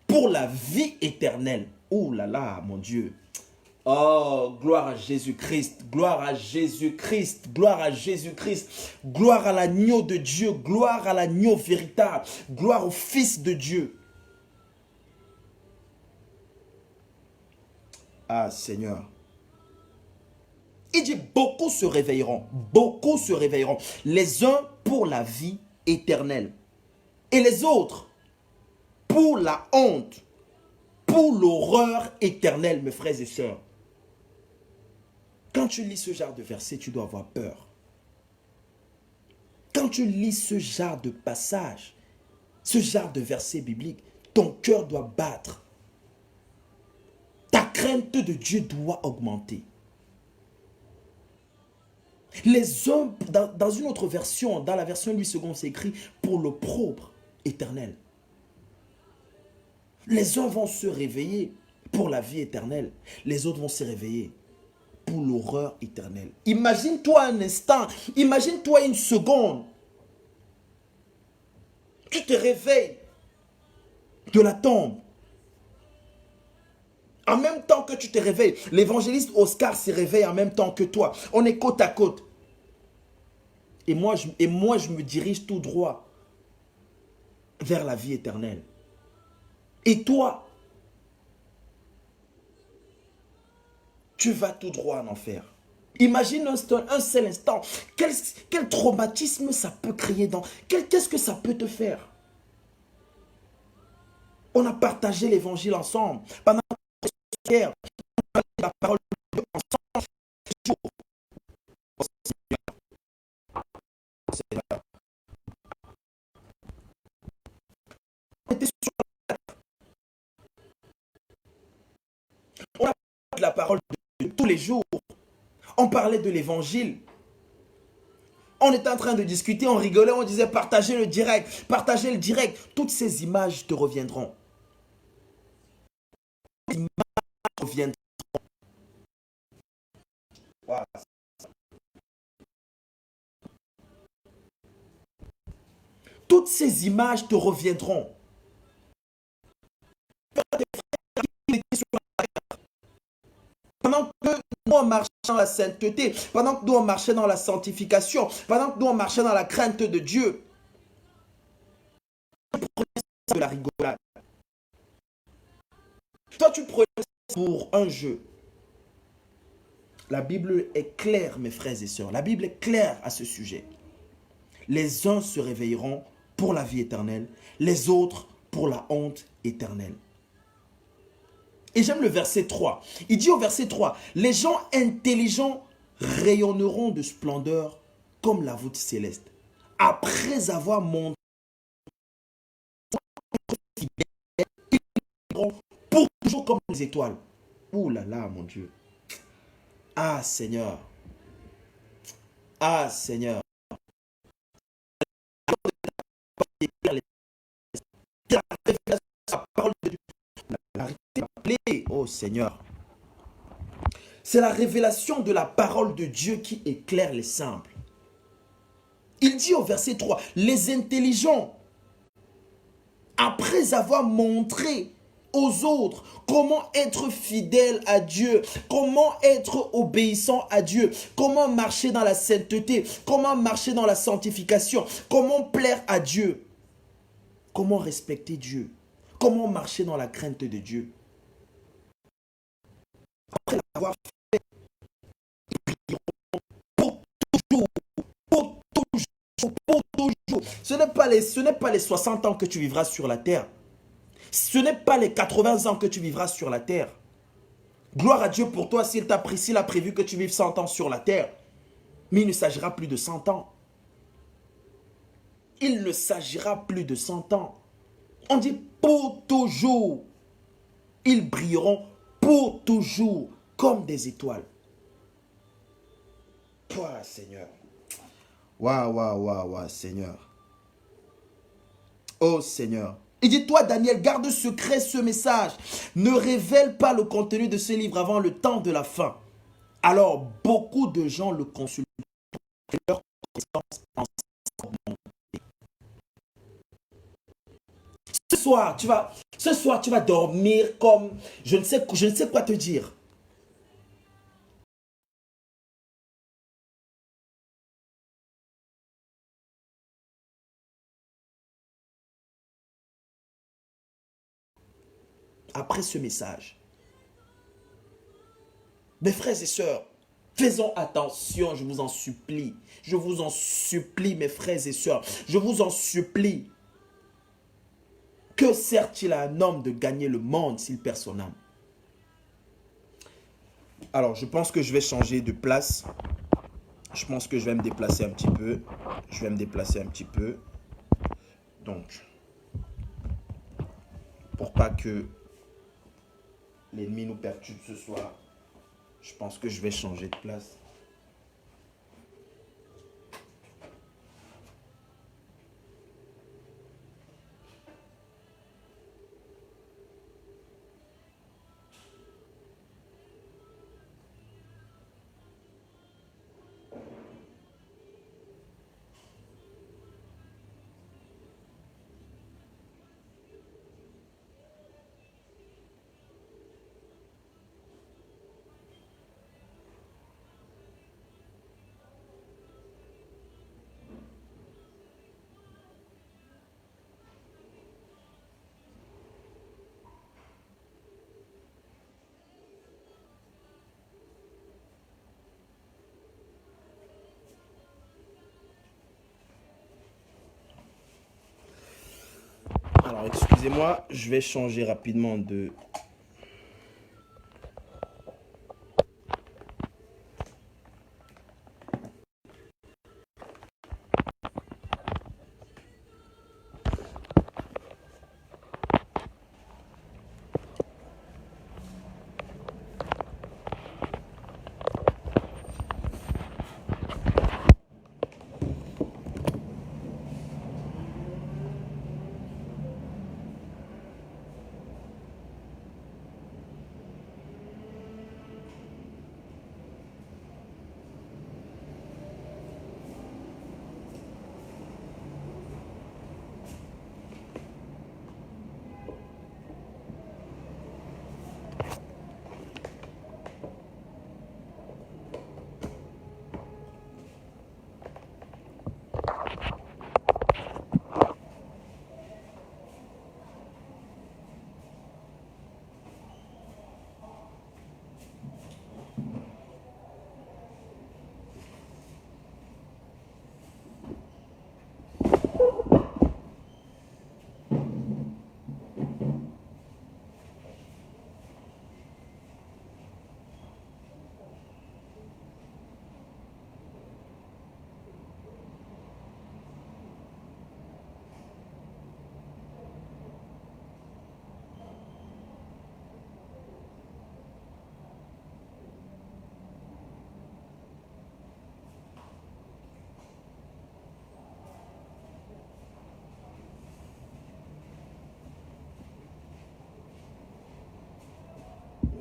pour la vie éternelle. Oh là là, mon Dieu. Oh, gloire à Jésus-Christ, gloire à Jésus-Christ, gloire à Jésus-Christ, gloire à l'agneau de Dieu, gloire à l'agneau véritable, gloire au Fils de Dieu. Ah Seigneur. Il dit beaucoup se réveilleront, les uns pour la vie éternelle et les autres pour la honte, pour l'horreur éternelle, mes frères et sœurs. Quand tu lis ce genre de verset, tu dois avoir peur. Quand tu lis ce genre de passage, ce genre de verset biblique, ton cœur doit battre. Ta crainte de Dieu doit augmenter. Les hommes, dans une autre version, dans la version Louis II, c'est écrit pour l'opprobre éternel. Les uns vont se réveiller pour la vie éternelle. Les autres vont se réveiller pour l'horreur éternelle. Imagine-toi un instant, imagine-toi une seconde. Tu te réveilles de la tombe. En même temps que tu te réveilles, l'évangéliste Oscar se réveille en même temps que toi. On est côte à côte. Et moi, je me dirige tout droit vers la vie éternelle. Et toi, tu vas tout droit en enfer. Imagine un seul instant, quel traumatisme ça peut créer dans... Qu'est-ce que ça peut te faire? On a partagé l'évangile ensemble. Pendant la parole de Dieu ensemble. On a parlé de la parole de Dieu tous les jours. On parlait de l'évangile. On était en train de discuter, on rigolait, on disait partagez le direct, partagez le direct. Toutes ces images te reviendront. Les images te reviendront. Wow. Toutes ces images te reviendront. Pendant que nous on marchait dans la sainteté, pendant que nous on marchait dans la sanctification, pendant que nous on marchait dans la crainte de Dieu, tu prenais ça de la rigolade. Toi tu prenais ça pour un jeu. La Bible est claire, mes frères et sœurs. La Bible est claire à ce sujet. Les uns se réveilleront pour la vie éternelle, les autres pour la honte éternelle. Et j'aime le verset 3. Il dit au verset 3, les gens intelligents rayonneront de splendeur comme la voûte céleste. Après avoir monté pour toujours comme les étoiles. Ouh là là, mon Dieu. Ah Seigneur. Ah Seigneur. La parole de Dieu. Oh Seigneur. C'est la révélation de la parole de Dieu qui éclaire les simples. Il dit au verset 3, les intelligents, après avoir montré aux autres comment être fidèle à Dieu, comment être obéissant à Dieu, comment marcher dans la sainteté, comment marcher dans la sanctification, comment plaire à Dieu, comment respecter Dieu, comment marcher dans la crainte de Dieu. Après l'avoir fait, pour toujours, pour toujours, pour toujours. Ce n'est pas les 60 ans que tu vivras sur la terre. Ce n'est pas les 80 ans que tu vivras sur la terre. Gloire à Dieu pour toi s'il a prévu que tu vives 100 ans sur la terre. Mais il ne s'agira plus de 100 ans. Il ne s'agira plus de 100 ans. On dit pour toujours. Ils brilleront pour toujours comme des étoiles. Toi, Seigneur. Waouh, waouh, waouh, waouh, Seigneur. Oh, Seigneur. Il dit, toi, Daniel, garde secret ce message. Ne révèle pas le contenu de ce livre avant le temps de la fin. Alors, beaucoup de gens le consultent. Leur connaissance en ce soir, tu vas dormir comme... Je ne sais quoi te dire. Après ce message. Mes frères et sœurs, faisons attention, je vous en supplie. Je vous en supplie, mes frères et sœurs. Je vous en supplie. Que sert-il à un homme de gagner le monde s'il perd son âme? Alors, je pense que je vais changer de place. Je pense que je vais me déplacer un petit peu. Je vais me déplacer un petit peu. Donc, pour pas que l'ennemi nous perturbe ce soir, je pense que je vais changer de place. Alors, excusez-moi, je vais changer rapidement de...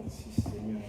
Merci Seigneur.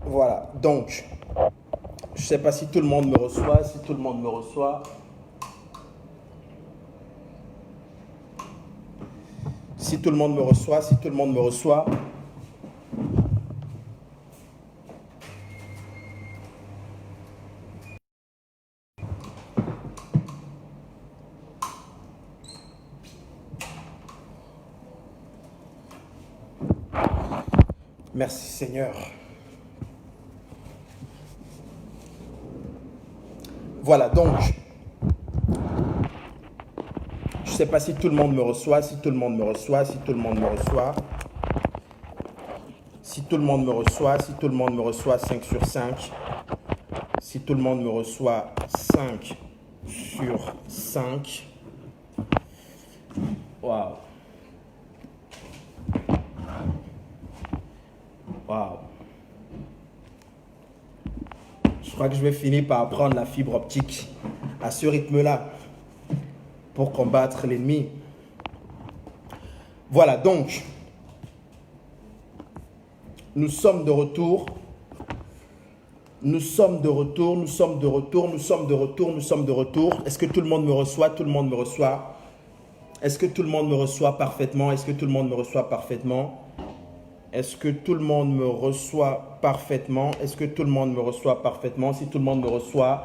Voilà, donc, je ne sais pas si tout le monde me reçoit, si tout le monde me reçoit. Si tout le monde me reçoit, si tout le monde me reçoit. Merci Seigneur. Voilà, donc, je ne sais pas si tout le monde me reçoit, si tout le monde me reçoit, si tout le monde me reçoit. Si tout le monde me reçoit, si tout le monde me reçoit 5 sur 5. Si tout le monde me reçoit 5 sur 5. Waouh. Waouh. Je crois que je vais finir par prendre la fibre optique à ce rythme-là pour combattre l'ennemi. Voilà, donc, nous sommes de retour. Nous sommes de retour, nous sommes de retour, nous sommes de retour, nous sommes de retour. Est-ce que tout le monde me reçoit? Tout le monde me reçoit. Est-ce que tout le monde me reçoit parfaitement? Est-ce que tout le monde me reçoit parfaitement? Est-ce que tout le monde me reçoit parfaitement? Est-ce que tout le monde me reçoit parfaitement? Si tout le monde me reçoit,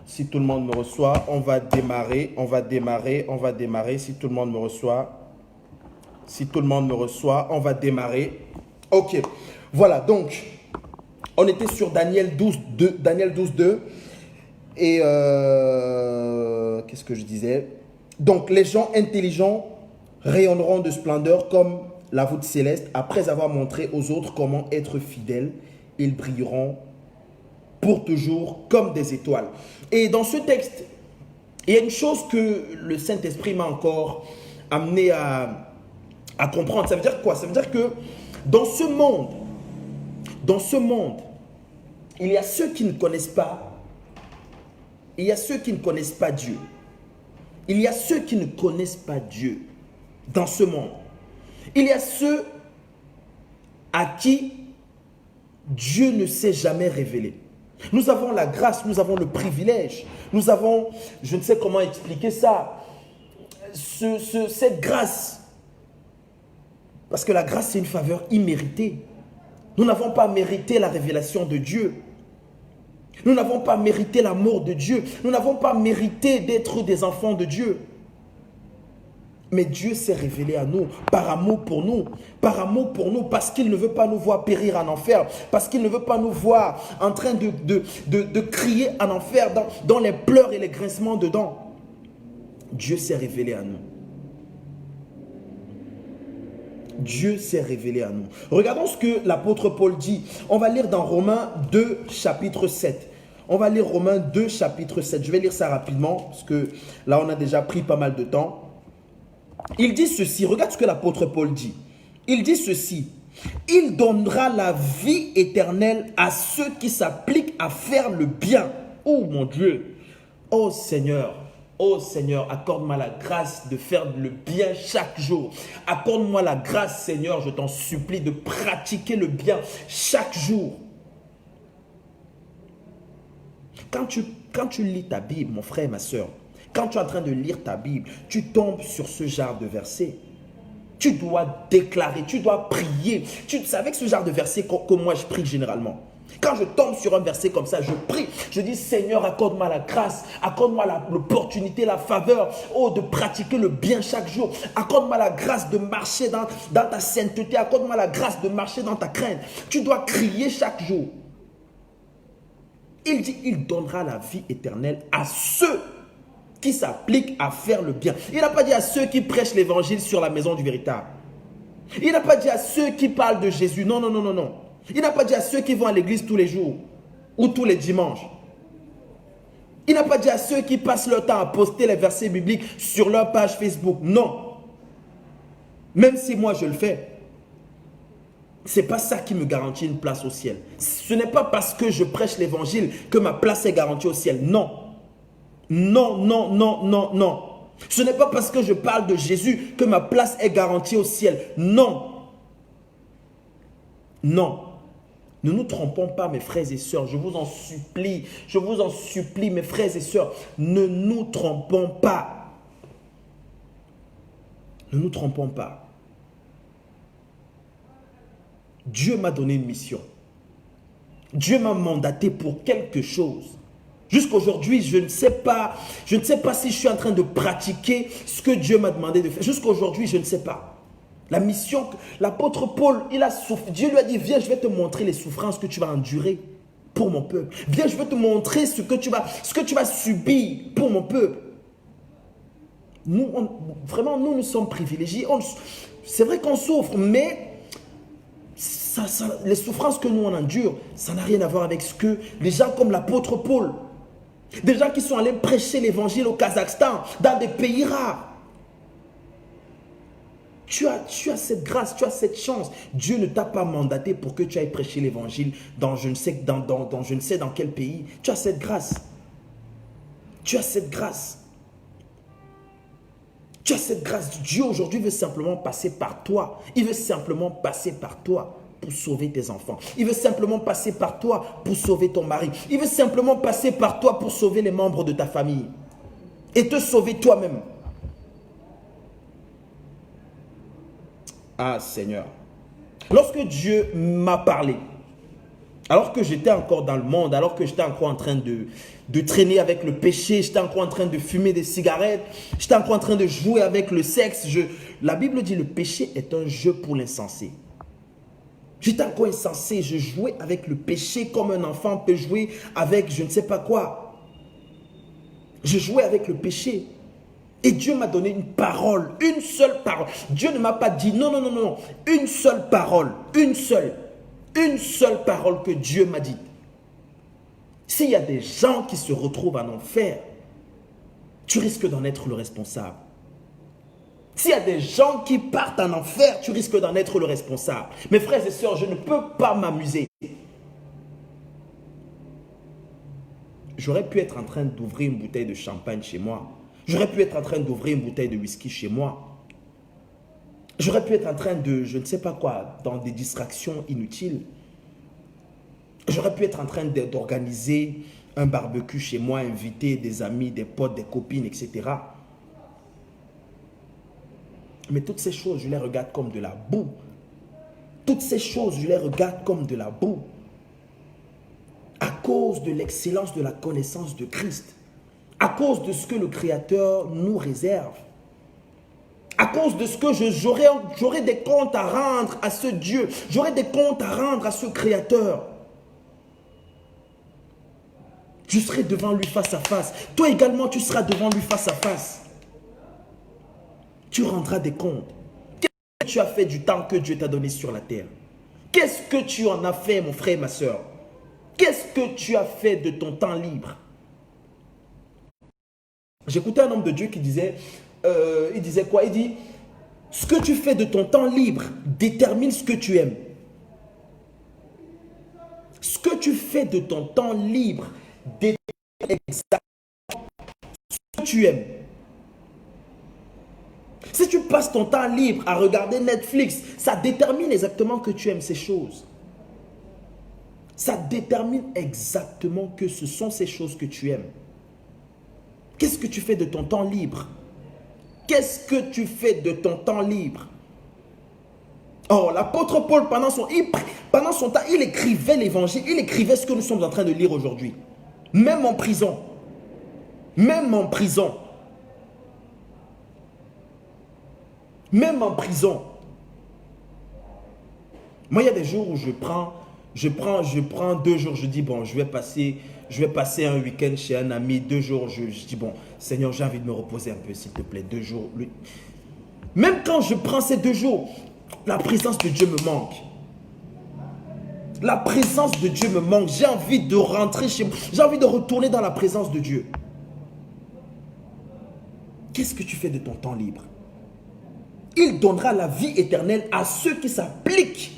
si tout le monde me reçoit, on va démarrer, on va démarrer, on va démarrer. Si tout le monde me reçoit, si tout le monde me reçoit, on va démarrer. Ok, voilà, donc, on était sur Daniel 12, 2, Daniel 12, 2. Et qu'est-ce que je disais? Donc, les gens intelligents rayonneront de splendeur comme la voûte céleste, après avoir montré aux autres comment être fidèles, ils brilleront pour toujours comme des étoiles. Et dans ce texte, il y a une chose que le Saint-Esprit m'a encore amené à comprendre. Ça veut dire quoi? Ça veut dire que dans ce monde, il y a ceux qui ne connaissent pas, il y a ceux qui ne connaissent pas Dieu. Il y a ceux qui ne connaissent pas Dieu dans ce monde. Il y a ceux à qui Dieu ne s'est jamais révélé. Nous avons la grâce, nous avons le privilège, nous avons, je ne sais comment expliquer ça, cette grâce. Parce que la grâce, c'est une faveur imméritée. Nous n'avons pas mérité la révélation de Dieu. Nous n'avons pas mérité l'amour de Dieu. Nous n'avons pas mérité d'être des enfants de Dieu. Mais Dieu s'est révélé à nous, par amour pour nous, parce qu'il ne veut pas nous voir périr en enfer, parce qu'il ne veut pas nous voir en train de crier en enfer, dans les pleurs et les grincements de dents. Dieu s'est révélé à nous. Dieu s'est révélé à nous. Regardons ce que l'apôtre Paul dit. On va lire dans Romains 2, chapitre 7. On va lire Romains 2, chapitre 7. Je vais lire ça rapidement, parce que là, on a déjà pris pas mal de temps. Il dit ceci, regarde ce que l'apôtre Paul dit. Il dit ceci, il donnera la vie éternelle à ceux qui s'appliquent à faire le bien. Oh mon Dieu, oh Seigneur, accorde-moi la grâce de faire le bien chaque jour. Accorde-moi la grâce, Seigneur, je t'en supplie, de pratiquer le bien chaque jour. Quand tu lis ta Bible, mon frère et ma soeur, quand tu es en train de lire ta Bible, tu tombes sur ce genre de verset. Tu dois déclarer, tu dois prier. C'est avec ce genre de verset que moi je prie généralement. Quand je tombe sur un verset comme ça, je prie. Je dis, Seigneur, accorde-moi la grâce, accorde-moi l'opportunité, la faveur, de pratiquer le bien chaque jour. Accorde-moi la grâce de marcher dans ta sainteté, accorde-moi la grâce de marcher dans ta crainte. Tu dois crier chaque jour. Il dit, il donnera la vie éternelle à ceux qui s'appliquent à faire le bien. Il n'a pas dit à ceux qui prêchent l'évangile sur la maison du véritable. Il n'a pas dit à ceux qui parlent de Jésus. Non. Il n'a pas dit à ceux qui vont à l'église tous les jours ou tous les dimanches. Il n'a pas dit à ceux qui passent leur temps à poster les versets bibliques sur leur page Facebook. Non. Même si moi je le fais. Ce n'est pas ça qui me garantit une place au ciel. Ce n'est pas parce que je prêche l'évangile que ma place est garantie au ciel. Non. Non. Ce n'est pas parce que je parle de Jésus que ma place est garantie au ciel. Non. Ne nous trompons pas, mes frères et sœurs. Je vous en supplie, mes frères et sœurs. Ne nous trompons pas. Ne nous trompons pas. Dieu m'a donné une mission. Dieu m'a mandaté pour quelque chose. Jusqu'aujourd'hui, je ne sais pas si je suis en train de pratiquer ce que Dieu m'a demandé de faire. Jusqu'aujourd'hui, je ne sais pas. La mission, l'apôtre Paul, Dieu lui a dit, viens, je vais te montrer les souffrances que tu vas endurer pour mon peuple. Viens, je vais te montrer ce que tu vas subir pour mon peuple. Nous, nous sommes privilégiés. C'est vrai qu'on souffre, mais les souffrances que nous on endure, ça n'a rien à voir avec ce que les gens comme l'apôtre Paul, des gens qui sont allés prêcher l'évangile au Kazakhstan, dans des pays rares. Tu as cette grâce, tu as cette chance. Dieu ne t'a pas mandaté pour que tu ailles prêcher l'évangile dans je ne sais dans quel pays. Tu as cette grâce. Tu as cette grâce. Tu as cette grâce. Dieu aujourd'hui veut simplement passer par toi. Il veut simplement passer par toi pour sauver tes enfants. Il veut simplement passer par toi pour sauver ton mari. Il veut simplement passer par toi pour sauver les membres de ta famille. Et te sauver toi-même. Ah Seigneur. Lorsque Dieu m'a parlé, alors que j'étais encore dans le monde, alors que j'étais encore en train de traîner avec le péché, j'étais encore en train de fumer des cigarettes, j'étais encore en train de jouer avec le sexe. La Bible dit le péché est un jeu pour l'insensé. J'étais encore insensé, je jouais avec le péché comme un enfant peut jouer avec je ne sais pas quoi. Je jouais avec le péché. Et Dieu m'a donné une parole, une seule parole. Dieu ne m'a pas dit non, non, non, non. Une seule parole, une seule parole que Dieu m'a dit. S'il y a des gens qui se retrouvent en enfer, tu risques d'en être le responsable. S'il y a des gens qui partent en enfer, tu risques d'en être le responsable. Mes frères et sœurs, je ne peux pas m'amuser. J'aurais pu être en train d'ouvrir une bouteille de champagne chez moi. J'aurais pu être en train d'ouvrir une bouteille de whisky chez moi. J'aurais pu être en train de, je ne sais pas quoi, dans des distractions inutiles. J'aurais pu être en train d'organiser un barbecue chez moi, inviter des amis, des potes, des copines, etc. Mais toutes ces choses, je les regarde comme de la boue. Toutes ces choses, je les regarde comme de la boue. À cause de l'excellence de la connaissance de Christ. À cause de ce que le Créateur nous réserve. À cause de ce que j'aurai des comptes à rendre à ce Dieu. J'aurai des comptes à rendre à ce Créateur. Je serai devant lui face à face. Toi également, tu seras devant lui face à face. Tu rendras des comptes. Qu'est-ce que tu as fait du temps que Dieu t'a donné sur la terre? Qu'est-ce que tu en as fait, mon frère et ma soeur? Qu'est-ce que tu as fait de ton temps libre? J'écoutais un homme de Dieu qui disait, il disait quoi? Il dit, ce que tu fais de ton temps libre détermine ce que tu aimes. Ce que tu fais de ton temps libre détermine exactement ce que tu aimes. Si tu passes ton temps libre à regarder Netflix, ça détermine exactement que tu aimes ces choses. Ça détermine exactement que ce sont ces choses que tu aimes. Qu'est-ce que tu fais de ton temps libre? Qu'est-ce que tu fais de ton temps libre? Oh, l'apôtre Paul, pendant son temps, il écrivait l'évangile, il écrivait ce que nous sommes en train de lire aujourd'hui. Même en prison. Même en prison. Même en prison. Moi, il y a des jours où je prends 2 jours, je dis, bon, je vais passer un week-end chez un ami, 2 jours, je dis, bon, Seigneur, j'ai envie de me reposer un peu, s'il te plaît, 2 jours. Même quand je prends ces 2 jours, la présence de Dieu me manque. La présence de Dieu me manque. J'ai envie de rentrer chez moi. J'ai envie de retourner dans la présence de Dieu. Qu'est-ce que tu fais de ton temps libre? Il donnera la vie éternelle à ceux qui s'appliquent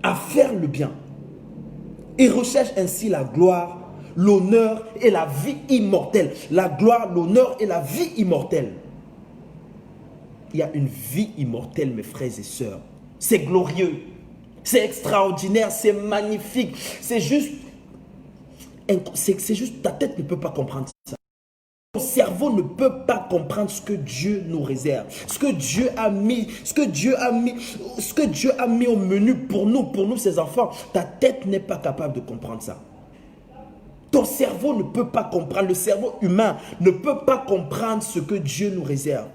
à faire le bien et recherchent ainsi la gloire, l'honneur et la vie immortelle. La gloire, l'honneur et la vie immortelle. Il y a une vie immortelle, mes frères et sœurs. C'est glorieux, c'est extraordinaire, c'est magnifique. C'est juste, ta tête ne peut pas comprendre ça. Ton cerveau ne peut pas comprendre ce que Dieu nous réserve, ce que Dieu a mis au menu pour nous ses enfants. Ta tête n'est pas capable de comprendre ça. Ton cerveau ne peut pas comprendre, le cerveau humain ne peut pas comprendre ce que Dieu nous réserve.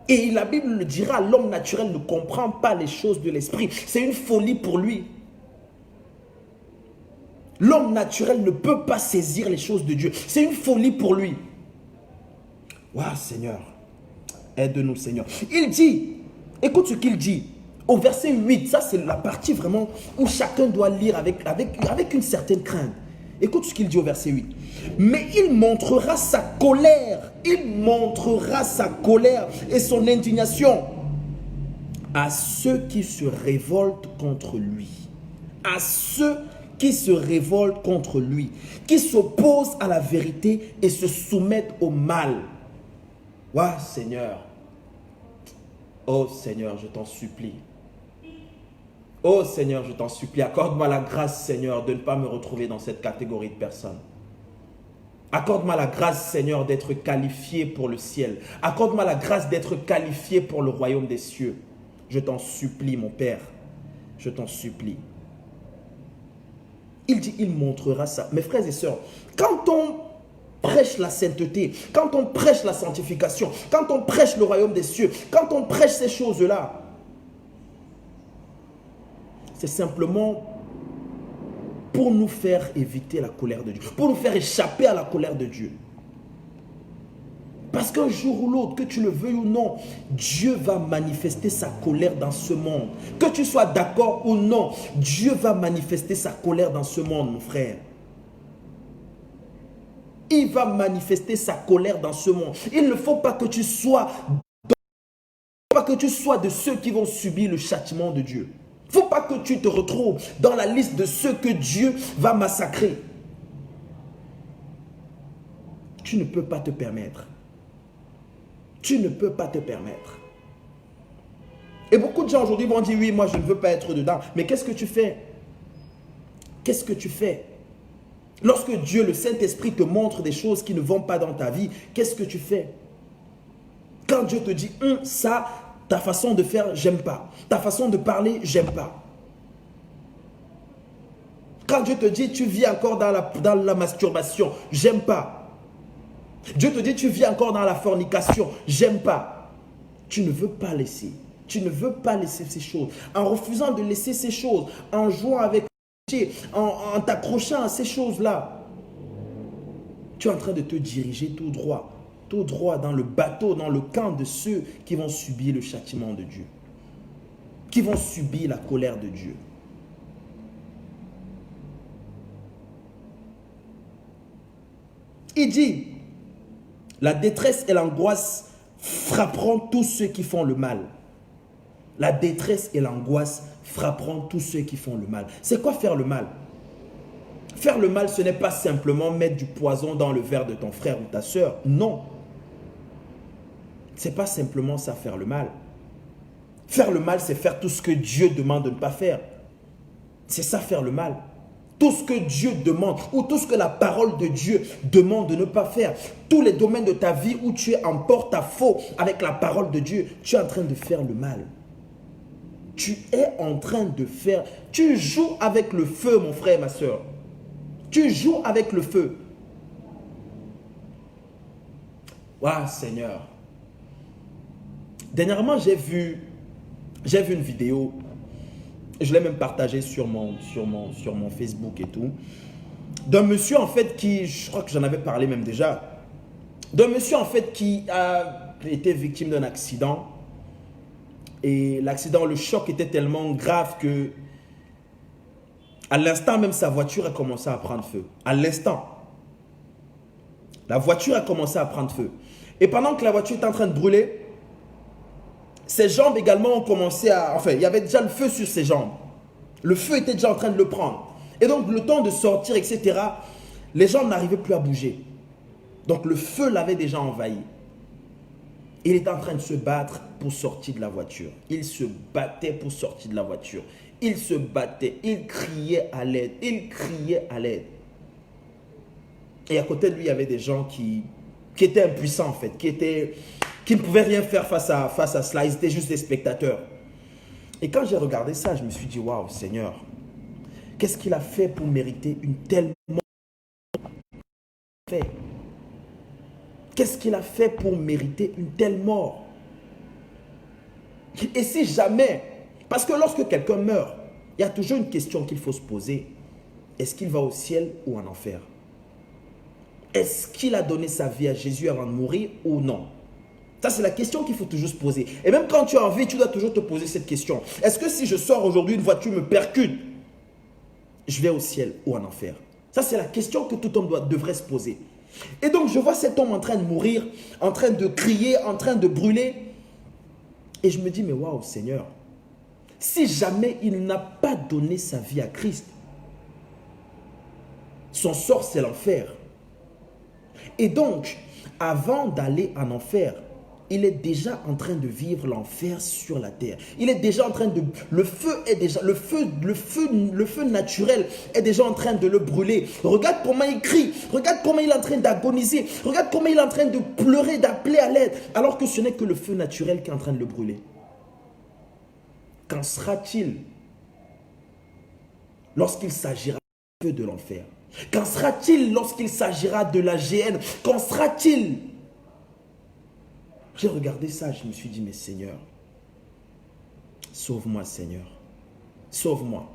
Et la Bible le dira, l'homme naturel ne comprend pas les choses de l'esprit. C'est une folie pour lui. L'homme naturel ne peut pas saisir les choses de Dieu. C'est une folie pour lui. Waouh, Seigneur. Aide-nous, Seigneur. Il dit, écoute ce qu'il dit. Au verset 8, ça c'est la partie vraiment où chacun doit lire avec une certaine crainte. Écoute ce qu'il dit au verset 8. Mais il montrera sa colère. Il montrera sa colère et son indignation à ceux qui se révoltent contre lui. À ceux qui se révoltent contre lui, qui s'opposent à la vérité et se soumettent au mal. Ouah, Seigneur. Oh Seigneur, je t'en supplie. Oh Seigneur, je t'en supplie, accorde-moi la grâce, Seigneur, de ne pas me retrouver dans cette catégorie de personnes. Accorde-moi la grâce, Seigneur, d'être qualifié pour le ciel. Accorde-moi la grâce d'être qualifié pour le royaume des cieux. Je t'en supplie, mon Père. Je t'en supplie. Il dit, il montrera ça. Mes frères et sœurs, quand on prêche la sainteté, quand on prêche la sanctification, quand on prêche le royaume des cieux, quand on prêche ces choses-là, c'est simplement pour nous faire éviter la colère de Dieu, pour nous faire échapper à la colère de Dieu. qu'un jour ou l'autre, que tu le veuilles ou non, Dieu va manifester sa colère dans ce monde. Que tu sois d'accord ou non, Dieu va manifester sa colère dans ce monde, mon frère. Il va manifester sa colère dans ce monde. Il ne faut pas que tu sois de ceux qui vont subir le châtiment de Dieu. Il ne faut pas que tu te retrouves dans la liste de ceux que Dieu va massacrer. Tu ne peux pas te permettre. Tu ne peux pas te permettre. Et beaucoup de gens aujourd'hui vont dire, oui, moi je ne veux pas être dedans. Mais qu'est-ce que tu fais? Qu'est-ce que tu fais? Lorsque Dieu, le Saint-Esprit, te montre des choses qui ne vont pas dans ta vie, qu'est-ce que tu fais? Quand Dieu te dit, ça, ta façon de faire, j'aime pas. Ta façon de parler, j'aime pas. Quand Dieu te dit, tu vis encore dans la masturbation, j'aime pas. Dieu te dit, tu vis encore dans la fornication, j'aime pas. Tu ne veux pas laisser. Tu ne veux pas laisser ces choses. En refusant de laisser ces choses, en jouant avec Dieu, en t'accrochant à ces choses-là, tu es en train de te diriger tout droit dans le bateau, dans le camp de ceux qui vont subir le châtiment de Dieu, qui vont subir la colère de Dieu. Il dit, la détresse et l'angoisse frapperont tous ceux qui font le mal. La détresse et l'angoisse frapperont tous ceux qui font le mal. C'est quoi faire le mal? Faire le mal, ce n'est pas simplement mettre du poison dans le verre de ton frère ou ta soeur. Non. Ce n'est pas simplement ça, faire le mal. Faire le mal, c'est faire tout ce que Dieu demande de ne pas faire. C'est ça, faire le mal. Tout ce que Dieu demande ou tout ce que la parole de Dieu demande de ne pas faire. Tous les domaines de ta vie où tu es en porte-à-faux avec la parole de Dieu, tu es en train de faire le mal. Tu es en train de faire... Tu joues avec le feu, mon frère et ma soeur. Tu joues avec le feu. Waouh, Seigneur. Dernièrement, j'ai vu une vidéo. Je l'ai même partagée sur mon Facebook et tout. D'un monsieur, en fait, qui... Je crois que j'en avais parlé même déjà. D'un monsieur, en fait, qui a été victime d'un accident. Et l'accident, le choc était tellement grave que à l'instant même, sa voiture a commencé à prendre feu. À l'instant. La voiture a commencé à prendre feu. Et pendant que la voiture était en train de brûler, ses jambes également ont commencé à... Enfin, il y avait déjà le feu sur ses jambes. Le feu était déjà en train de le prendre. Et donc, le temps de sortir, etc., les jambes n'arrivaient plus à bouger. Donc, le feu l'avait déjà envahi. Il était en train de se battre pour sortir de la voiture. Il se battait pour sortir de la voiture. Il se battait. Il criait à l'aide. Il criait à l'aide. Et à côté de lui, il y avait des gens qui étaient impuissants, en fait. Qui ne pouvaient rien faire face à cela. Ils étaient juste des spectateurs. Et quand j'ai regardé ça, je me suis dit, waouh, Seigneur, qu'est-ce qu'il a fait pour mériter une telle mort? Qu'est-ce qu'il a fait pour mériter une telle mort? Et si jamais, parce que lorsque quelqu'un meurt, il y a toujours une question qu'il faut se poser. Est-ce qu'il va au ciel ou en enfer? Est-ce qu'il a donné sa vie à Jésus avant de mourir ou non? Ça, c'est la question qu'il faut toujours se poser. Et même quand tu es en vie, tu dois toujours te poser cette question. Est-ce que si je sors aujourd'hui, une voiture me percute, je vais au ciel ou en enfer? Ça, c'est la question que tout homme devrait se poser. Et donc, je vois cet homme en train de mourir, en train de crier, en train de brûler. Et je me dis, mais waouh, Seigneur, si jamais il n'a pas donné sa vie à Christ, son sort, c'est l'enfer. Et donc, avant d'aller en enfer, il est déjà en train de vivre l'enfer sur la terre. Il est déjà en train de... Le feu naturel est déjà en train de le brûler. Regarde comment il crie. Regarde comment il est en train d'agoniser. Regarde comment il est en train de pleurer, d'appeler à l'aide. Alors que ce n'est que le feu naturel qui est en train de le brûler. Qu'en sera-t-il lorsqu'il s'agira du feu de l'enfer? Qu'en sera-t-il lorsqu'il s'agira de la géhenne? Qu'en sera-t-il? J'ai regardé ça, je me suis dit, mais Seigneur, sauve-moi, Seigneur, sauve-moi.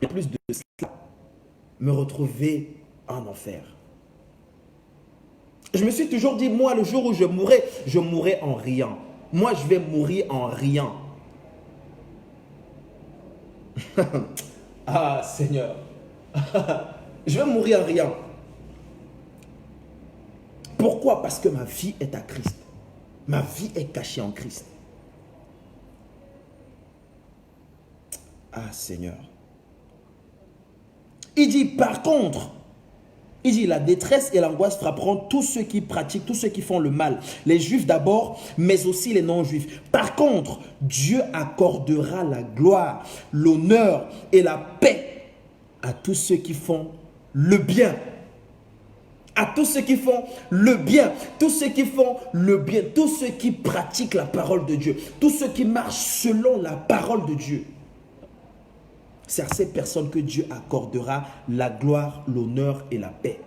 Et plus de cela, me retrouver en enfer. Je me suis toujours dit, moi, le jour où je mourrai en riant. Moi, je vais mourir en riant. Ah, Seigneur. Je vais mourir en riant. Pourquoi? Parce que ma vie est à Christ. Ma vie est cachée en Christ. Ah, Seigneur. Il dit, par contre, il dit, la détresse et l'angoisse frapperont tous ceux qui pratiquent, tous ceux qui font le mal. Les juifs d'abord, mais aussi les non-juifs. Par contre, Dieu accordera la gloire, l'honneur et la paix à tous ceux qui font le bien. À tous ceux qui font le bien, tous ceux qui font le bien, tous ceux qui pratiquent la parole de Dieu, tous ceux qui marchent selon la parole de Dieu. C'est à ces personnes que Dieu accordera la gloire, l'honneur et la paix.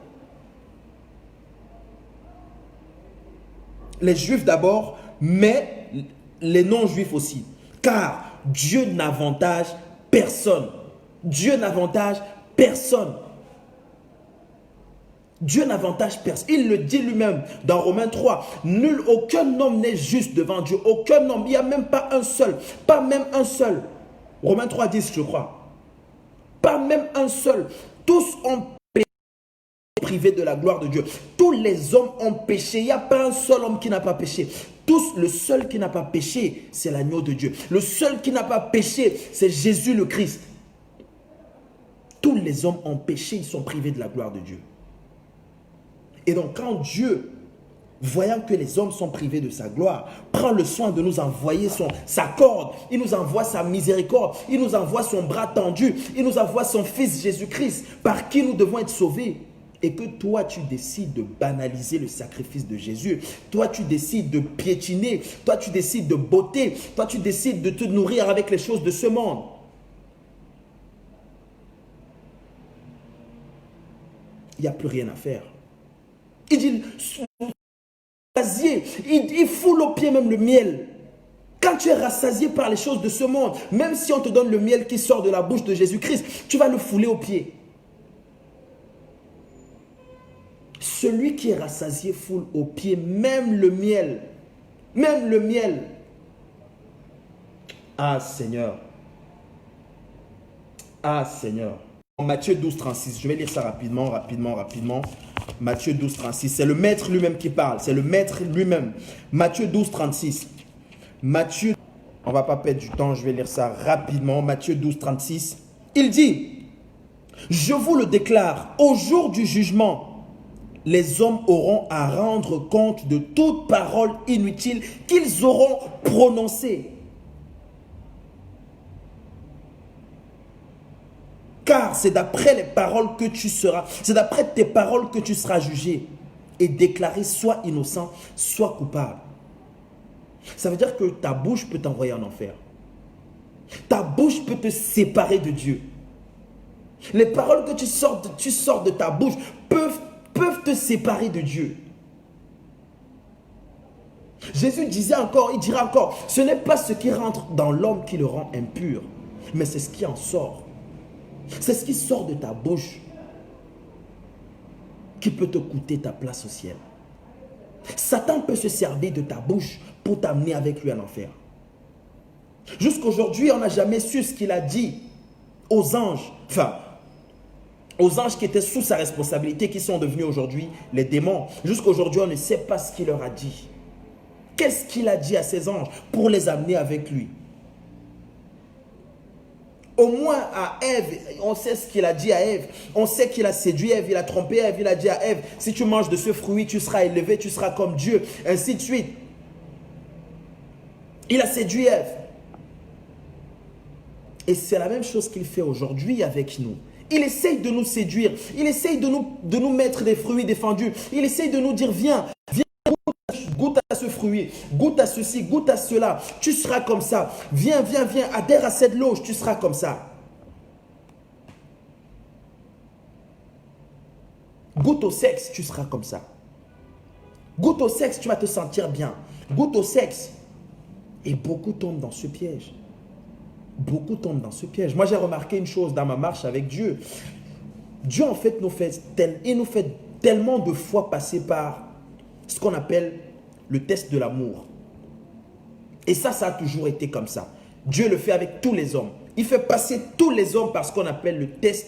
Les juifs d'abord, mais les non-juifs aussi. Car Dieu n'avantage personne. Dieu n'avantage personne. Dieu n'avantage personne. Il le dit lui-même dans Romains 3. Aucun homme n'est juste devant Dieu. Aucun homme. Il n'y a même pas un seul. Pas même un seul. Romains 3, 10, je crois. Pas même un seul. Tous ont péché, privés de la gloire de Dieu. Tous les hommes ont péché. Il n'y a pas un seul homme qui n'a pas péché. Tous, le seul qui n'a pas péché, c'est l'agneau de Dieu. Le seul qui n'a pas péché, c'est Jésus le Christ. Tous les hommes ont péché, ils sont privés de la gloire de Dieu. Et donc quand Dieu, voyant que les hommes sont privés de sa gloire, prend le soin de nous envoyer sa corde, il nous envoie sa miséricorde, il nous envoie son bras tendu, il nous envoie son Fils Jésus-Christ, par qui nous devons être sauvés. Et que toi, tu décides de banaliser le sacrifice de Jésus. Toi, tu décides de piétiner. Toi, tu décides de botter. Toi, tu décides de te nourrir avec les choses de ce monde. Il n'y a plus rien à faire. Il dit, il foule au pied même le miel. Quand tu es rassasié par les choses de ce monde, même si on te donne le miel qui sort de la bouche de Jésus-Christ, tu vas le fouler au pied. Celui qui est rassasié foule au pied même le miel. Même le miel. Ah Seigneur. Ah Seigneur. Matthieu 12, 36. Je vais lire ça rapidement. Matthieu 12, 36. C'est le maître lui-même qui parle. C'est le maître lui-même. Matthieu 12, 36. Matthieu, on ne va pas perdre du temps. Je vais lire ça rapidement. Matthieu 12, 36. Il dit, je vous le déclare, au jour du jugement, les hommes auront à rendre compte de toute parole inutile qu'ils auront prononcée. Car c'est d'après les paroles que tu seras, c'est d'après tes paroles que tu seras jugé et déclaré soit innocent, soit coupable. Ça veut dire que ta bouche peut t'envoyer en enfer. Ta bouche peut te séparer de Dieu. Les paroles que tu sors de ta bouche peuvent te séparer de Dieu. Jésus disait encore, il dira encore, ce n'est pas ce qui rentre dans l'homme qui le rend impur, mais c'est ce qui en sort. C'est ce qui sort de ta bouche qui peut te coûter ta place au ciel. Satan peut se servir de ta bouche pour t'amener avec lui en enfer. Jusqu'aujourd'hui, on n'a jamais su ce qu'il a dit aux anges, enfin, aux anges qui étaient sous sa responsabilité, qui sont devenus aujourd'hui les démons. Jusqu'aujourd'hui, on ne sait pas ce qu'il leur a dit. Qu'est-ce qu'il a dit à ces anges pour les amener avec lui? Au moins à Ève, on sait ce qu'il a dit à Ève. On sait qu'il a séduit Ève, il a trompé Ève, il a dit à Ève, si tu manges de ce fruit, tu seras élevé, tu seras comme Dieu, ainsi de suite. Il a séduit Ève. Et c'est la même chose qu'il fait aujourd'hui avec nous. Il essaye de nous séduire, il essaye de nous mettre des fruits défendus. Il essaye de nous dire, viens, goûte à ce fruit, goûte à ceci, goûte à cela, tu seras comme ça. Viens, adhère à cette loge, tu seras comme ça. Goûte au sexe, tu seras comme ça. Goûte au sexe, tu vas te sentir bien. Goûte au sexe. Et beaucoup tombent dans ce piège. Beaucoup tombent dans ce piège. Moi, j'ai remarqué une chose dans ma marche avec Dieu. Dieu, en fait, il nous fait tellement de fois passer par ce qu'on appelle le test de l'amour. Et ça a toujours été comme ça. Dieu le fait avec tous les hommes. Il fait passer tous les hommes par ce qu'on appelle le test.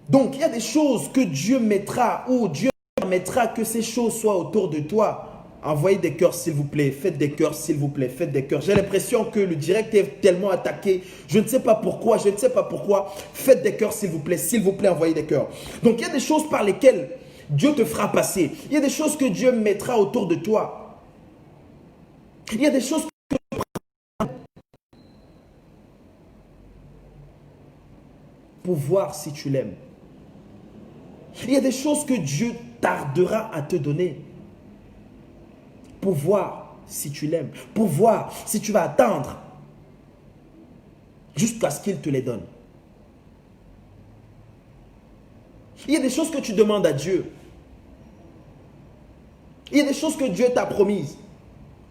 Donc, il y a des choses que Dieu mettra ou Dieu permettra que ces choses soient autour de toi. Envoyez des cœurs, s'il vous plaît. Faites des cœurs, s'il vous plaît. Faites des cœurs. J'ai l'impression que le direct est tellement attaqué. Je ne sais pas pourquoi. Je ne sais pas pourquoi. Faites des cœurs, s'il vous plaît. S'il vous plaît, envoyez des cœurs. Donc, il y a des choses par lesquelles Dieu te fera passer. Il y a des choses que Dieu mettra autour de toi. Il y a des choses pour voir si tu l'aimes. Il y a des choses que Dieu tardera à te donner pour voir si tu l'aimes, pour voir si tu vas attendre jusqu'à ce qu'il te les donne. Il y a des choses que tu demandes à Dieu. Il y a des choses que Dieu t'a promises.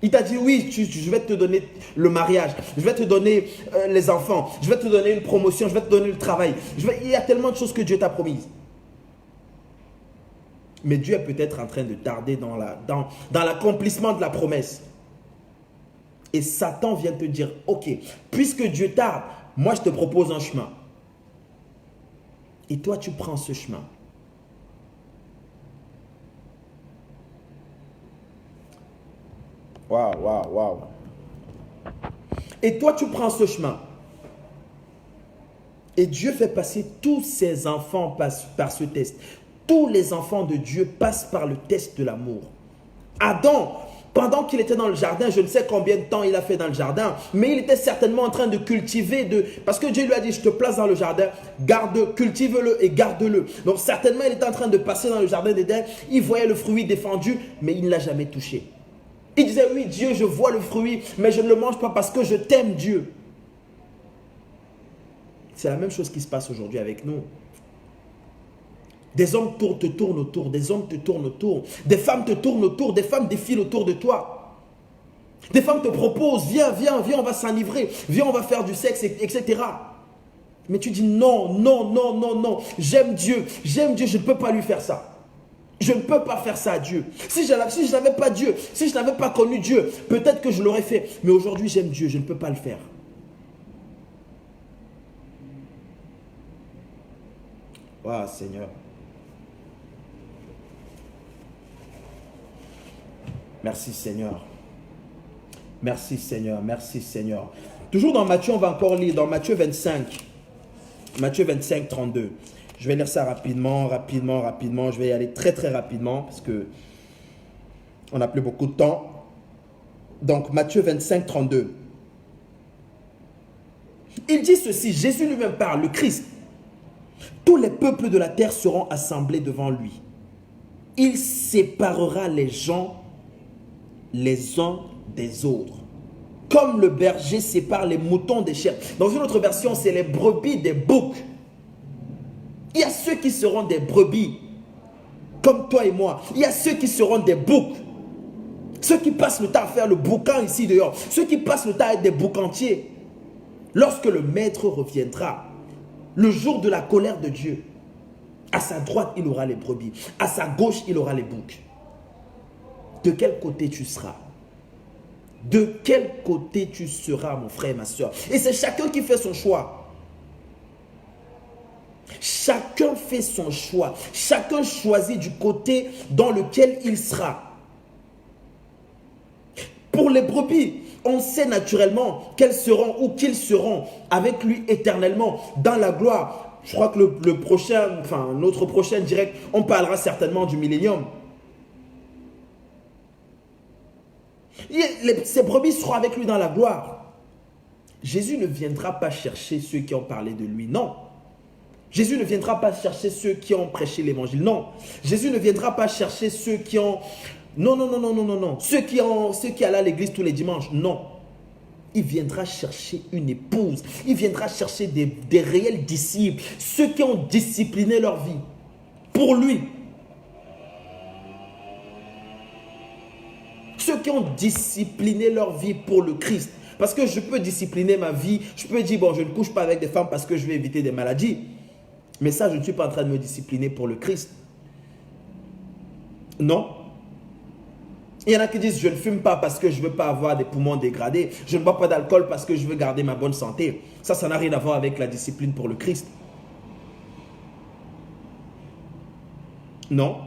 Il t'a dit oui, je vais te donner le mariage, je vais te donner les enfants, je vais te donner une promotion, je vais te donner le travail. Il y a tellement de choses que Dieu t'a promises. Mais Dieu est peut-être en train de tarder dans l'accomplissement de la promesse. Et Satan vient te dire, ok, puisque Dieu tarde, moi je te propose un chemin. Et toi tu prends ce chemin. Waouh. Et toi tu prends ce chemin. Et Dieu fait passer tous ses enfants par ce test. Tous les enfants de Dieu passent par le test de l'amour. Adam, pendant qu'il était dans le jardin, je ne sais combien de temps il a fait dans le jardin, mais il était certainement en train de cultiver, parce que Dieu lui a dit, je te place dans le jardin, cultive-le et garde-le. Donc certainement, il était en train de passer dans le jardin d'Éden, il voyait le fruit défendu, mais il ne l'a jamais touché. Il disait, oui Dieu, je vois le fruit, mais je ne le mange pas parce que je t'aime Dieu. C'est la même chose qui se passe aujourd'hui avec nous. Des hommes te tournent autour, des hommes te tournent autour, des femmes te tournent autour, des femmes défilent autour de toi. Des femmes te proposent, viens, on va s'enivrer, viens, on va faire du sexe, etc. Mais tu dis non, j'aime Dieu, je ne peux pas lui faire ça. Je ne peux pas faire ça à Dieu. Si je n'avais pas Dieu, si je n'avais pas connu Dieu, peut-être que je l'aurais fait. Mais aujourd'hui, j'aime Dieu, je ne peux pas le faire. Ah, Seigneur. Merci Seigneur. Merci Seigneur. Merci Seigneur. Toujours dans Matthieu, on va encore lire dans Matthieu 25. Matthieu 25, 32. Je vais lire ça rapidement. Je vais y aller très rapidement parce que on n'a plus beaucoup de temps. Donc Matthieu 25, 32. Il dit ceci, Jésus lui-même parle, le Christ. Tous les peuples de la terre seront assemblés devant lui. Il séparera les gens les uns des autres. Comme le berger sépare les moutons des chèvres. Dans une autre version, c'est les brebis des boucs. Il y a ceux qui seront des brebis, comme toi et moi. Il y a ceux qui seront des boucs. Ceux qui passent le temps à faire le boucan ici dehors. Ceux qui passent le temps à être des boucantiers. Lorsque le maître reviendra, le jour de la colère de Dieu, à sa droite, il aura les brebis. À sa gauche, il aura les boucs. De quel côté tu seras? De quel côté tu seras, mon frère et ma soeur? Et c'est chacun qui fait son choix. Chacun fait son choix. Chacun choisit du côté dans lequel il sera. Pour les brebis, on sait naturellement qu'elles seront ou qu'ils seront avec lui éternellement dans la gloire. Je crois que notre prochain direct, on parlera certainement du millénium. Ces brebis seront avec lui dans la gloire. Jésus ne viendra pas chercher ceux qui ont parlé de lui, non. Jésus ne viendra pas chercher ceux qui ont prêché l'évangile, non. Jésus ne viendra pas chercher ceux qui ont Non, non, non, non, non, non, non. Ceux qui allaient à l'église tous les dimanches, non. Il viendra chercher une épouse. Il viendra chercher des réels disciples. Ceux qui ont discipliné leur vie. Pour lui. Ceux qui ont discipliné leur vie pour le Christ. Parce que je peux discipliner ma vie. Je peux dire, bon, je ne couche pas avec des femmes parce que je vais éviter des maladies. Mais ça, je ne suis pas en train de me discipliner pour le Christ. Non. Il y en a qui disent, je ne fume pas parce que je ne veux pas avoir des poumons dégradés. Je ne bois pas d'alcool parce que je veux garder ma bonne santé. Ça n'a rien à voir avec la discipline pour le Christ. Non.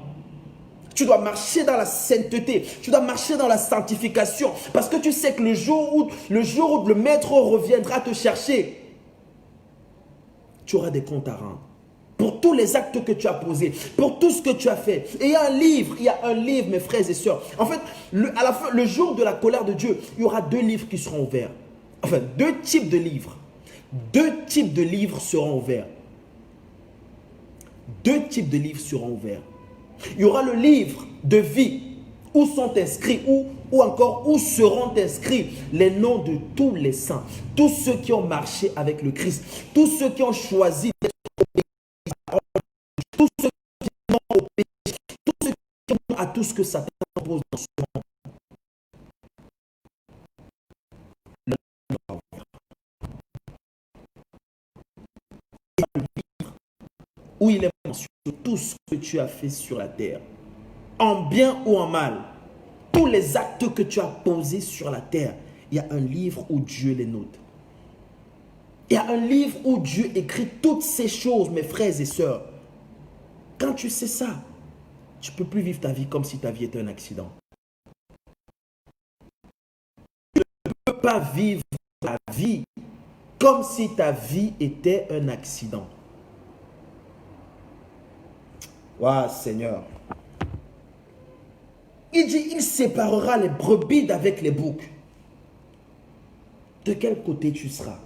Tu dois marcher dans la sainteté. Tu dois marcher dans la sanctification. Parce que tu sais que le jour où le maître reviendra te chercher, tu auras des comptes à rendre. Pour tous les actes que tu as posés, pour tout ce que tu as fait. Et il y a un livre, mes frères et sœurs. En fait, à la fin, le jour de la colère de Dieu, il y aura 2 livres qui seront ouverts. Enfin, 2 types de livres. 2 types de livres seront ouverts. 2 types de livres seront ouverts. Il y aura le livre de vie où sont inscrits, ou encore où seront inscrits les noms de tous les saints. Tous ceux qui ont marché avec le Christ. Tous ceux qui ont choisi d'être tous ceux qui vont au péché, tous ceux qui vont à tout ce que Satan pose dans ce monde. Où il est mentionné tout ce que tu as fait sur la terre, en bien ou en mal, tous les actes que tu as posés sur la terre, il y a un livre où Dieu les note. Il y a un livre où Dieu écrit toutes ces choses, mes frères et sœurs. Quand tu sais ça, tu ne peux plus vivre ta vie comme si ta vie était un accident. Tu ne peux pas vivre ta vie comme si ta vie était un accident. Waouh, Seigneur. Il dit, il séparera les brebis d'avec les boucs. De quel côté tu seras?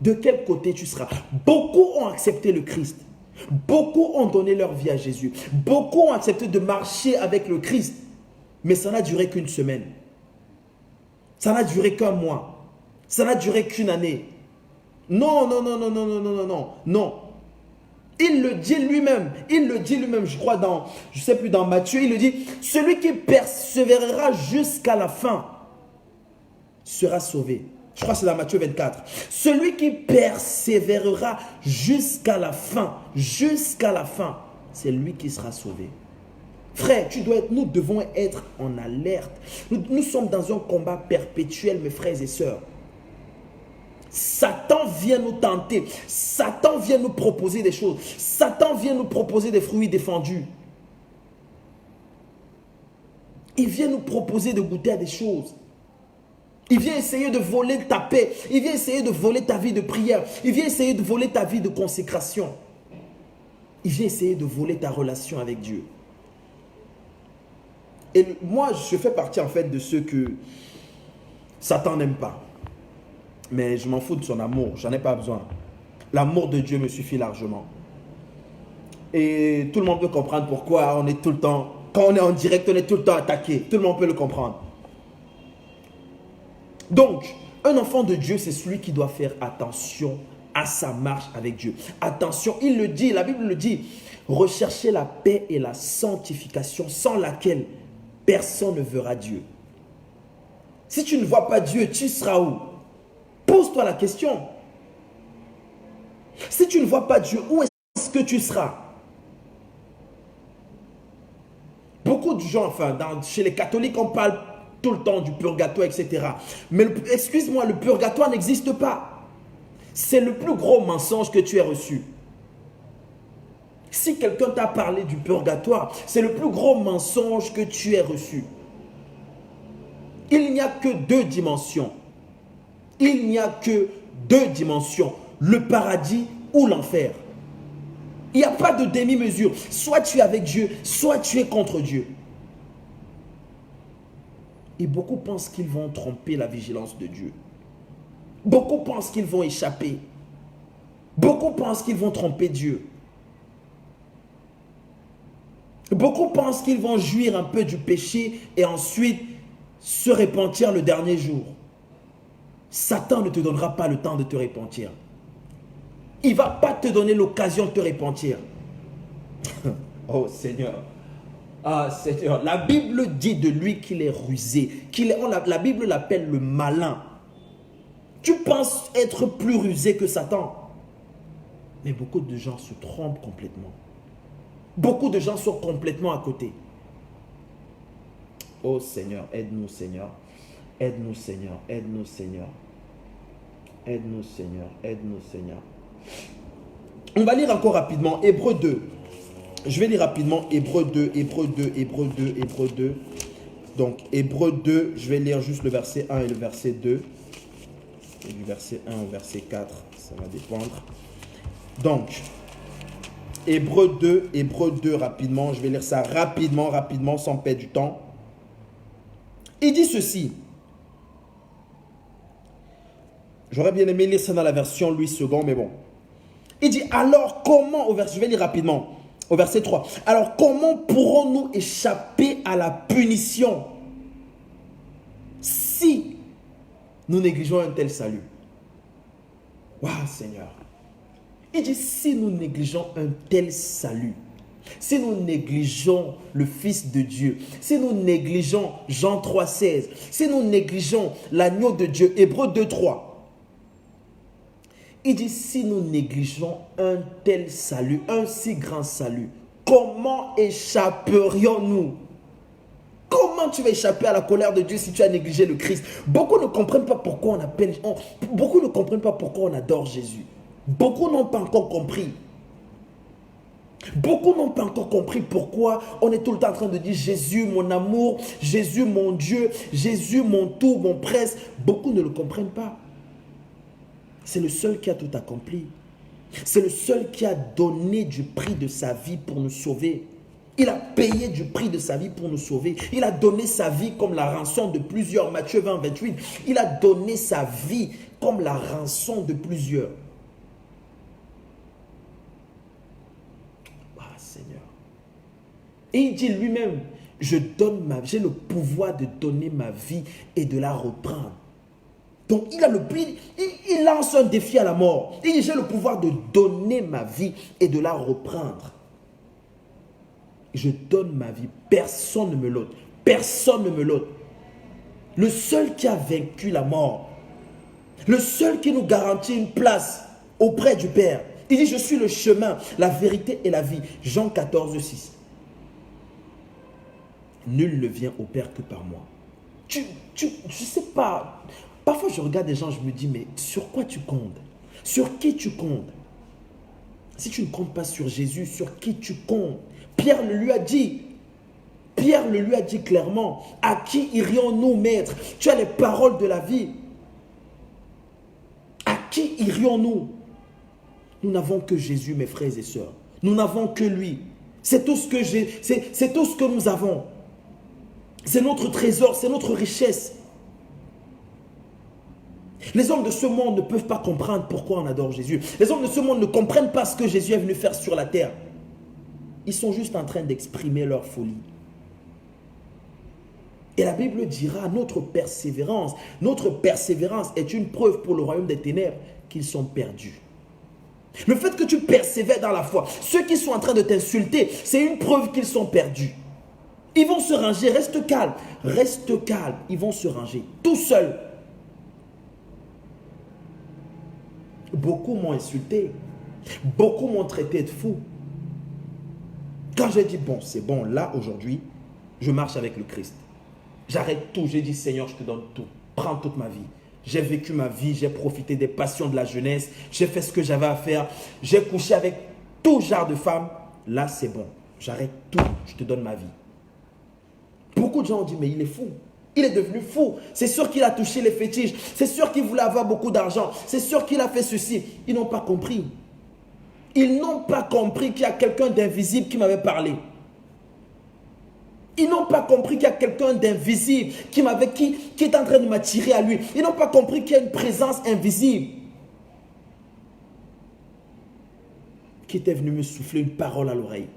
De quel côté tu seras? Beaucoup ont accepté le Christ. Beaucoup ont donné leur vie à Jésus. Beaucoup ont accepté de marcher avec le Christ. Mais ça n'a duré qu'une semaine. Ça n'a duré qu'un mois. Ça n'a duré qu'une année. Non, non, non, non, non, non, non, non, non, non. Il le dit lui-même. Il le dit lui-même, je crois dans, je ne sais plus, dans Matthieu, il le dit, celui qui persévérera jusqu'à la fin sera sauvé. Je crois que c'est dans Matthieu 24. Celui qui persévérera jusqu'à la fin, c'est lui qui sera sauvé. Frère, nous devons être en alerte. Nous sommes dans un combat perpétuel, mes frères et sœurs. Satan vient nous tenter. Satan vient nous proposer des choses. Satan vient nous proposer des fruits défendus. Il vient nous proposer de goûter à des choses. Il vient essayer de voler ta paix. Il vient essayer de voler ta vie de prière. Il vient essayer de voler ta vie de consécration. Il vient essayer de voler ta relation avec Dieu. Et moi, je fais partie en fait de ceux que Satan n'aime pas. Mais je m'en fous de son amour. J'en ai pas besoin. L'amour de Dieu me suffit largement. Et tout le monde peut comprendre pourquoi on est tout le temps, quand on est en direct, on est tout le temps attaqué. Tout le monde peut le comprendre. Donc, un enfant de Dieu, c'est celui qui doit faire attention à sa marche avec Dieu. Attention, il le dit, la Bible le dit, recherchez la paix et la sanctification sans laquelle personne ne verra Dieu. Si tu ne vois pas Dieu, tu seras où? Pose-toi la question. Si tu ne vois pas Dieu, où est-ce que tu seras? Beaucoup de gens, enfin, chez les catholiques, on parle tout le temps du purgatoire, etc. Mais excuse-moi, le purgatoire n'existe pas. C'est le plus gros mensonge que tu aies reçu. Si quelqu'un t'a parlé du purgatoire, c'est le plus gros mensonge que tu aies reçu. Il n'y a que 2 dimensions. Il n'y a que 2 dimensions. Le paradis ou l'enfer. Il n'y a pas de demi-mesure. Soit tu es avec Dieu, soit tu es contre Dieu. Et beaucoup pensent qu'ils vont tromper la vigilance de Dieu. Beaucoup pensent qu'ils vont échapper. Beaucoup pensent qu'ils vont tromper Dieu. Beaucoup pensent qu'ils vont jouir un peu du péché et ensuite se repentir le dernier jour. Satan ne te donnera pas le temps de te repentir. Il ne va pas te donner l'occasion de te repentir. Oh Seigneur. Ah Seigneur. La Bible dit de lui qu'il est rusé. La Bible l'appelle le malin. Tu penses être plus rusé que Satan. Mais beaucoup de gens se trompent complètement. Beaucoup de gens sont complètement à côté. Oh Seigneur, aide-nous Seigneur. Aide-nous Seigneur, aide-nous Seigneur. Aide-nous Seigneur, aide-nous Seigneur. On va lire encore rapidement Hébreux 2. Je vais lire rapidement Hébreux 2, Hébreux 2, Hébreux 2, Hébreux 2. Donc Hébreux 2, je vais lire juste le verset 1 et le verset 2. Et du verset 1 au verset 4, ça va dépendre. Donc, Hébreux 2 rapidement. Je vais lire ça rapidement, sans perdre du temps. Il dit ceci. J'aurais bien aimé lire ça dans la version Louis II, mais bon. Il dit, alors comment, je vais lire rapidement, au verset 3. Alors comment pourrons-nous échapper à la punition si nous négligeons un tel salut? Waouh Seigneur. Il dit, si nous négligeons un tel salut, si nous négligeons le Fils de Dieu, si nous négligeons Jean 3,16, si nous négligeons l'agneau de Dieu, Hébreux 2,3, il dit, si nous négligeons un tel salut, un si grand salut, comment échapperions-nous? Comment tu vas échapper à la colère de Dieu si tu as négligé le Christ? Beaucoup ne comprennent pas pourquoi beaucoup ne comprennent pas pourquoi on adore Jésus. Beaucoup n'ont pas encore compris. Beaucoup n'ont pas encore compris pourquoi on est tout le temps en train de dire Jésus mon amour, Jésus mon Dieu, Jésus mon tout, mon prince. Beaucoup ne le comprennent pas. C'est le seul qui a tout accompli. C'est le seul qui a donné du prix de sa vie pour nous sauver. Il a payé du prix de sa vie pour nous sauver. Il a donné sa vie comme la rançon de plusieurs. Matthieu 20, 28. Il a donné sa vie comme la rançon de plusieurs. Ah Seigneur. Et il dit lui-même, j'ai le pouvoir de donner ma vie et de la reprendre. Donc il lance un défi à la mort. Il dit, j'ai le pouvoir de donner ma vie et de la reprendre. Je donne ma vie, personne ne me l'ôte. Personne ne me l'ôte. Le seul qui a vaincu la mort, le seul qui nous garantit une place auprès du Père. Il dit, je suis le chemin, la vérité et la vie. Jean 14, 6. Nul ne vient au Père que par moi. Je sais pas. Parfois, je regarde des gens, je me dis, mais sur quoi tu comptes? Sur qui tu comptes? Si tu ne comptes pas sur Jésus, sur qui tu comptes? Pierre le lui a dit. Pierre le lui a dit clairement. À qui irions-nous, maître? Tu as les paroles de la vie. À qui irions-nous? Nous n'avons que Jésus, mes frères et sœurs. Nous n'avons que lui. C'est tout ce que c'est tout ce que nous avons. C'est notre trésor, c'est notre richesse. Les hommes de ce monde ne peuvent pas comprendre pourquoi on adore Jésus. Les hommes de ce monde ne comprennent pas ce que Jésus est venu faire sur la terre. Ils sont juste en train d'exprimer leur folie. Et la Bible dira, notre persévérance est une preuve pour le royaume des ténèbres qu'ils sont perdus. Le fait que tu persévères dans la foi, ceux qui sont en train de t'insulter, c'est une preuve qu'ils sont perdus. Ils vont se ranger, reste calme, ils vont se ranger, tout seuls. Beaucoup m'ont insulté, beaucoup m'ont traité de fou. Quand j'ai dit, bon, c'est bon, là, aujourd'hui, je marche avec le Christ. J'arrête tout, j'ai dit, Seigneur, je te donne tout. Prends toute ma vie. J'ai vécu ma vie, j'ai profité des passions de la jeunesse, j'ai fait ce que j'avais à faire, j'ai couché avec tout genre de femmes. Là, c'est bon, j'arrête tout, je te donne ma vie. Beaucoup de gens ont dit, mais il est fou. Il est devenu fou. C'est sûr qu'il a touché les fétiches. C'est sûr qu'il voulait avoir beaucoup d'argent. C'est sûr qu'il a fait ceci. Ils n'ont pas compris. Ils n'ont pas compris qu'il y a quelqu'un d'invisible qui m'avait parlé. Ils n'ont pas compris qu'il y a quelqu'un d'invisible qui est en train de m'attirer à lui. Ils n'ont pas compris qu'il y a une présence invisible qui était venue me souffler une parole à l'oreille.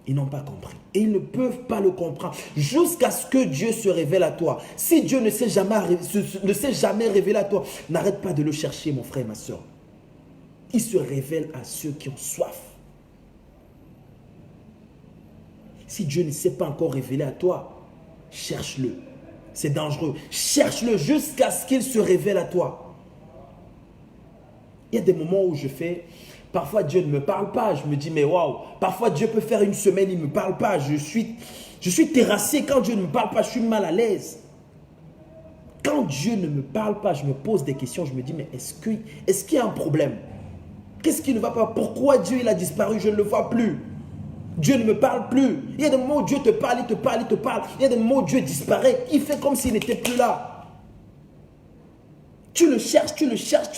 Ils n'ont pas compris. Et ils ne peuvent pas le comprendre jusqu'à ce que Dieu se révèle à toi. Si Dieu ne s'est jamais révélé à toi, n'arrête pas de le chercher, mon frère et ma soeur. Il se révèle à ceux qui ont soif. Si Dieu ne s'est pas encore révélé à toi, cherche-le. C'est dangereux. Cherche-le jusqu'à ce qu'il se révèle à toi. Il y a des moments où je fais... Parfois, Dieu ne me parle pas. Je me dis, mais waouh. Parfois, Dieu peut faire une semaine, il ne me parle pas. Je suis terrassé. Quand Dieu ne me parle pas, je suis mal à l'aise. Quand Dieu ne me parle pas, je me pose des questions. Je me dis, mais est-ce qu'il y a un problème? Qu'est-ce qui ne va pas? Pourquoi Dieu il a disparu? Je ne le vois plus. Dieu ne me parle plus. Il y a des moments où Dieu te parle, il te parle, il te parle. Il y a des moments où Dieu disparaît. Il fait comme s'il n'était plus là. Tu le cherches, tu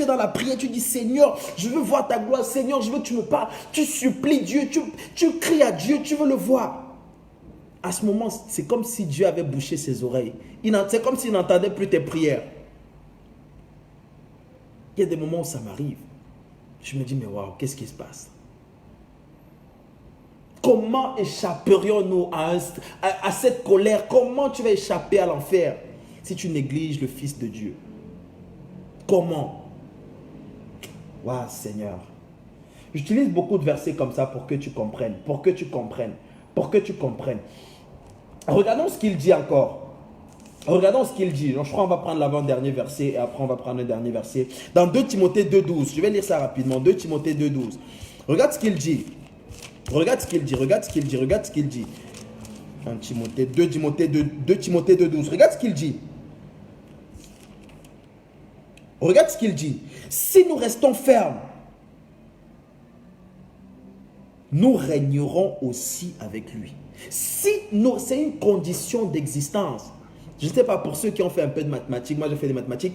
es dans la prière, tu dis Seigneur, je veux voir ta gloire, Seigneur, je veux que tu me parles. Tu supplies Dieu, tu cries à Dieu, tu veux le voir. À ce moment, c'est comme si Dieu avait bouché ses oreilles. C'est comme s'il n'entendait plus tes prières. Il y a des moments où ça m'arrive. Je me dis, mais waouh, qu'est-ce qui se passe? Comment échapperions-nous à cette colère? Comment tu vas échapper à l'enfer si tu négliges le Fils de Dieu? Comment? Waouh, Seigneur. J'utilise beaucoup de versets comme ça pour que tu comprennes. Pour que tu comprennes. Regardons ce qu'il dit encore. Regardons ce qu'il dit. Donc, je crois qu'on va prendre l'avant-dernier verset et après on va prendre le dernier verset. Dans 2 Timothée 2,12. Je vais lire ça rapidement. 2 Timothée 2,12. Regarde ce qu'il dit. 2 Timothée 2,12. Regarde ce qu'il dit. Regarde ce qu'il dit. Si nous restons fermes, nous régnerons aussi avec lui. C'est une condition d'existence. Je ne sais pas pour ceux qui ont fait un peu de mathématiques. Moi, j'ai fait des mathématiques.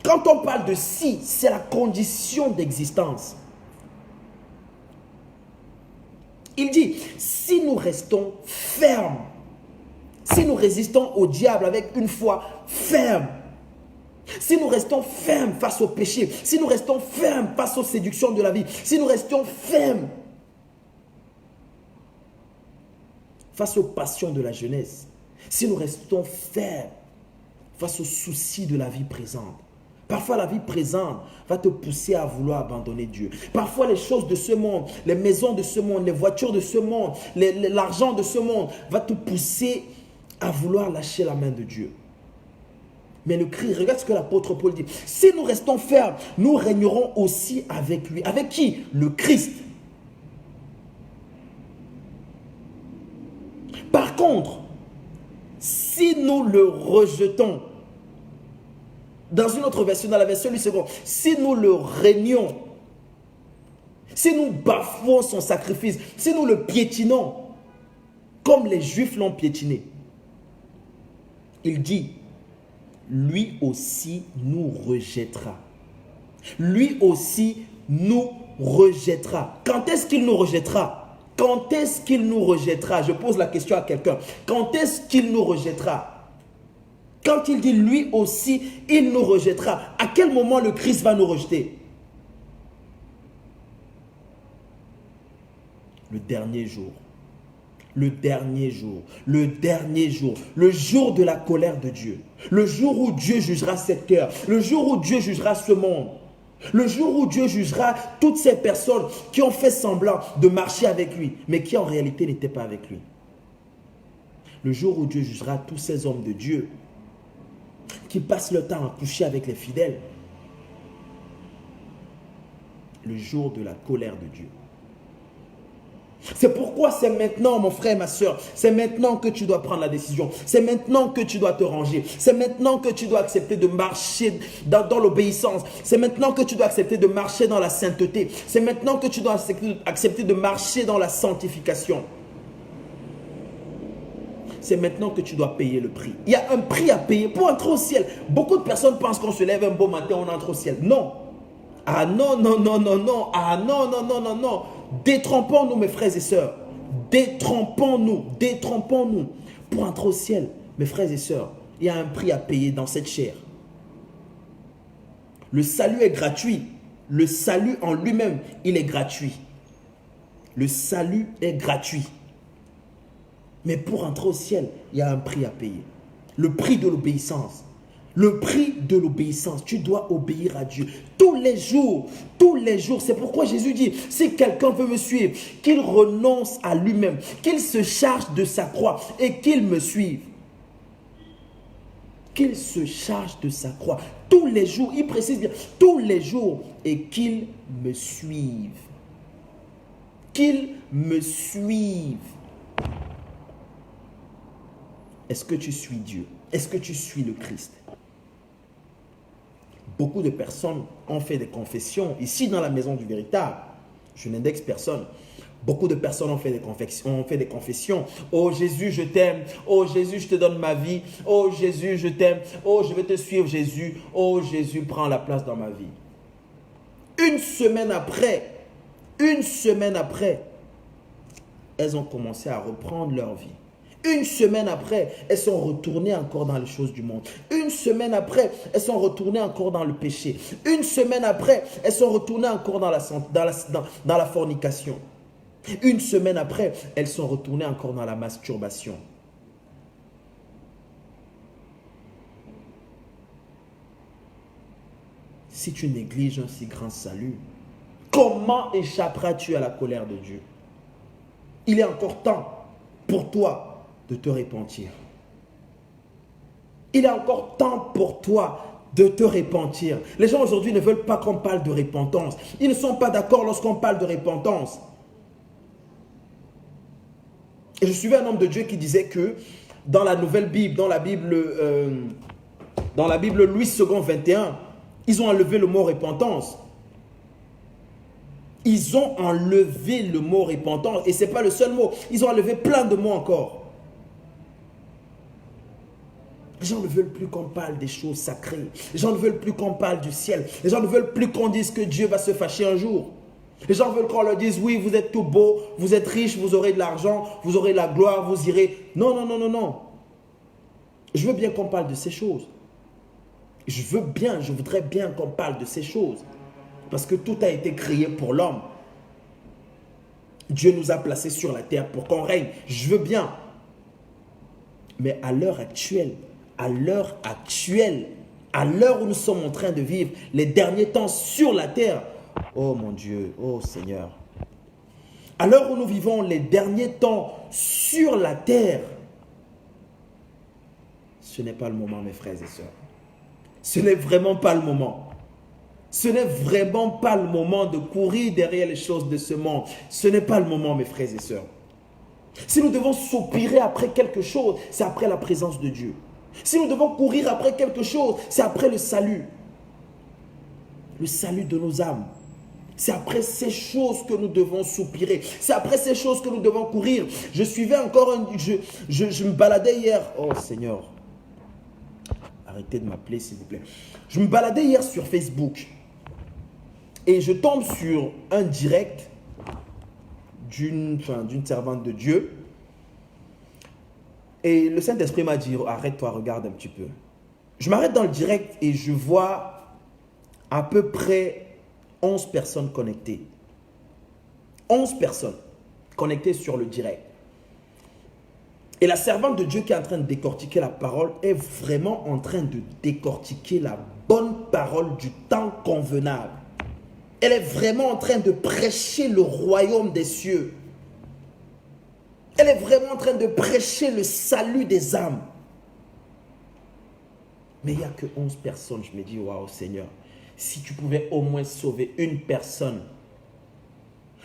Quand on parle de si, c'est la condition d'existence. Il dit, si nous restons fermes, si nous résistons au diable avec une foi ferme, si nous restons fermes face au péché, si nous restons fermes face aux séductions de la vie, si nous restons fermes face aux passions de la jeunesse, si nous restons fermes face aux soucis de la vie présente. Parfois, la vie présente va te pousser à vouloir abandonner Dieu. Parfois, les choses de ce monde, les maisons de ce monde, les voitures de ce monde, l'argent de ce monde va te pousser à vouloir lâcher la main de Dieu. Mais le Christ, regarde ce que l'apôtre Paul dit. Si nous restons fermes, nous régnerons aussi avec lui. Avec qui? Le Christ. Par contre, si nous le rejetons, dans une autre version, dans la version du second, si nous le régnons, si nous bafouons son sacrifice, si nous le piétinons, comme les Juifs l'ont piétiné, il dit, lui aussi nous rejettera. Lui aussi nous rejettera. Quand est-ce qu'il nous rejettera? Quand est-ce qu'il nous rejettera? Je pose la question à quelqu'un. Quand est-ce qu'il nous rejettera? Quand il dit lui aussi, il nous rejettera. À quel moment le Christ va nous rejeter? Le dernier jour. Le dernier jour. Le dernier jour. Le jour de la colère de Dieu. Le jour où Dieu jugera cette terre. Le jour où Dieu jugera ce monde. Le jour où Dieu jugera toutes ces personnes qui ont fait semblant de marcher avec lui, mais qui en réalité n'étaient pas avec lui. Le jour où Dieu jugera tous ces hommes de Dieu qui passent le temps à coucher avec les fidèles. Le jour de la colère de Dieu. C'est pourquoi c'est maintenant, mon frère, ma soeur, c'est maintenant que tu dois prendre la décision. C'est maintenant que tu dois te ranger. C'est maintenant que tu dois accepter de marcher dans l'obéissance. C'est maintenant que tu dois accepter de marcher dans la sainteté. C'est maintenant que tu dois accepter de marcher dans la sanctification. C'est maintenant que tu dois payer le prix. Il y a un prix à payer pour entrer au ciel. Beaucoup de personnes pensent qu'on se lève un beau matin, on entre au ciel. Non. Ah non, non, non, non, non. Ah non, non, non, non, non. Détrompons-nous, mes frères et sœurs. Détrompons-nous. Détrompons-nous. Pour entrer au ciel, mes frères et sœurs, il y a un prix à payer dans cette chair. Le salut est gratuit. Le salut en lui-même, il est gratuit. Le salut est gratuit. Mais pour entrer au ciel, il y a un prix à payer. Le prix de l'obéissance. Le prix de l'obéissance. Tu dois obéir à Dieu. Tous les jours. Tous les jours. C'est pourquoi Jésus dit, si quelqu'un veut me suivre, qu'il renonce à lui-même, qu'il se charge de sa croix et qu'il me suive. Qu'il se charge de sa croix. Tous les jours. Il précise bien. Tous les jours. Et qu'il me suive. Qu'il me suive. Est-ce que tu suis Dieu? Est-ce que tu suis le Christ? Beaucoup de personnes ont fait des confessions. Ici, dans la maison du véritable, je n'indexe personne. Beaucoup de personnes ont fait des confessions. Oh Jésus, je t'aime. Oh Jésus, je te donne ma vie. Oh Jésus, je t'aime. Oh, je vais te suivre Jésus. Oh Jésus, prends la place dans ma vie. Une semaine après, elles ont commencé à reprendre leur vie. Une semaine après, elles sont retournées encore dans les choses du monde. Une semaine après, elles sont retournées encore dans le péché. Une semaine après, elles sont retournées encore dans la fornication. Une semaine après, elles sont retournées encore dans la masturbation. Si tu négliges un si grand salut, comment échapperas-tu à la colère de Dieu? Il est encore temps pour toi de te repentir. Il est encore temps pour toi de te repentir. Les gens aujourd'hui ne veulent pas qu'on parle de repentance. Ils ne sont pas d'accord lorsqu'on parle de repentance. Et je suivais un homme de Dieu qui disait que dans la nouvelle Bible, dans la Bible Louis II 21, ils ont enlevé le mot repentance. Ils ont enlevé le mot repentance. Et ce n'est pas le seul mot. Ils ont enlevé plein de mots encore. Les gens ne veulent plus qu'on parle des choses sacrées. Les gens ne veulent plus qu'on parle du ciel. Les gens ne veulent plus qu'on dise que Dieu va se fâcher un jour. Les gens veulent qu'on leur dise, oui, vous êtes tout beau, vous êtes riche, vous aurez de l'argent, vous aurez de la gloire, vous irez. Non, non, non, non, non. Je veux bien qu'on parle de ces choses. Je voudrais bien qu'on parle de ces choses. Parce que tout a été créé pour l'homme. Dieu nous a placés sur la terre pour qu'on règne. Je veux bien. Mais à l'heure actuelle, à l'heure où nous sommes en train de vivre les derniers temps sur la terre, oh mon Dieu, oh Seigneur, à l'heure où nous vivons les derniers temps sur la terre, ce n'est pas le moment, mes frères et sœurs. Ce n'est vraiment pas le moment. Ce n'est vraiment pas le moment de courir derrière les choses de ce monde. Ce n'est pas le moment, mes frères et sœurs. Si nous devons soupirer après quelque chose, c'est après la présence de Dieu. Si nous devons courir après quelque chose, c'est après le salut. Le salut de nos âmes. C'est après ces choses que nous devons soupirer. C'est après ces choses que nous devons courir. Je suivais encore je me baladais hier. Oh Seigneur. Arrêtez de m'appeler s'il vous plaît. Je me baladais hier sur Facebook. Et je tombe sur un direct d'une servante de Dieu. Et le Saint-Esprit m'a dit, arrête-toi, regarde un petit peu. Je m'arrête dans le direct et je vois à peu près 11 personnes connectées. 11 personnes connectées sur le direct. Et la servante de Dieu qui est en train de décortiquer la parole est vraiment en train de décortiquer la bonne parole du temps convenable. Elle est vraiment en train de prêcher le royaume des cieux. Elle est vraiment en train de prêcher le salut des âmes. Mais il n'y a que 11 personnes. Je me dis, waouh Seigneur, si tu pouvais au moins sauver une personne.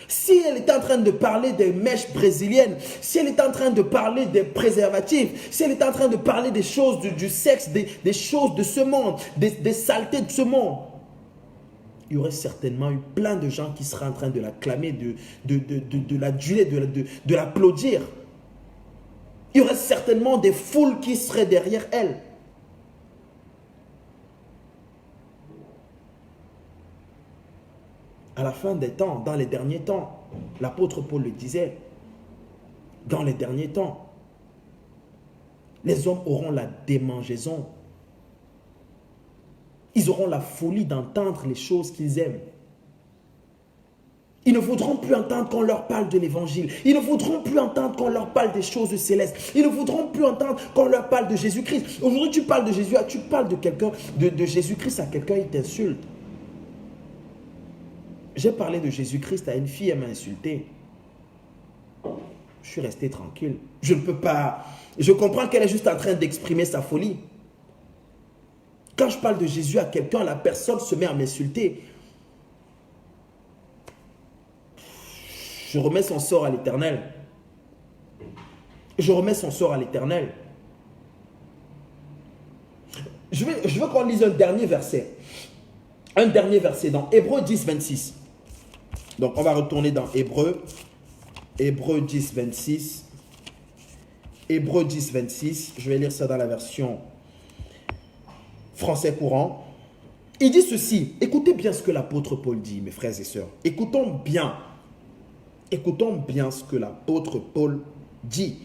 Si elle est en train de parler des mèches brésiliennes, si elle est en train de parler des préservatifs, si elle est en train de parler des choses du sexe, des choses de ce monde, des saletés de ce monde, il y aurait certainement eu plein de gens qui seraient en train de l'acclamer, de l'aduler, de l'applaudir. Il y aurait certainement des foules qui seraient derrière elle. À la fin des temps, dans les derniers temps, l'apôtre Paul le disait, dans les derniers temps, les hommes auront la démangeaison. Ils auront la folie d'entendre les choses qu'ils aiment. Ils ne voudront plus entendre qu'on leur parle de l'évangile. Ils ne voudront plus entendre qu'on leur parle des choses célestes. Ils ne voudront plus entendre qu'on leur parle de Jésus-Christ. Aujourd'hui, tu parles de Jésus, tu parles de quelqu'un, de Jésus-Christ à quelqu'un, il t'insulte. J'ai parlé de Jésus-Christ à une fille, elle m'a insulté. Je suis resté tranquille. Je ne peux pas... Je comprends qu'elle est juste en train d'exprimer sa folie. Quand je parle de Jésus à quelqu'un, la personne se met à m'insulter. Je remets son sort à l'Éternel. Je remets son sort à l'Éternel. Je veux qu'on lise un dernier verset. Un dernier verset dans Hébreux 10, 26. Donc, on va retourner dans Hébreux. Hébreux 10, 26. Hébreux 10, 26. Je vais lire ça dans la version français courant. Il dit ceci. Écoutez bien ce que l'apôtre Paul dit, mes frères et sœurs. Écoutons bien ce que l'apôtre Paul dit.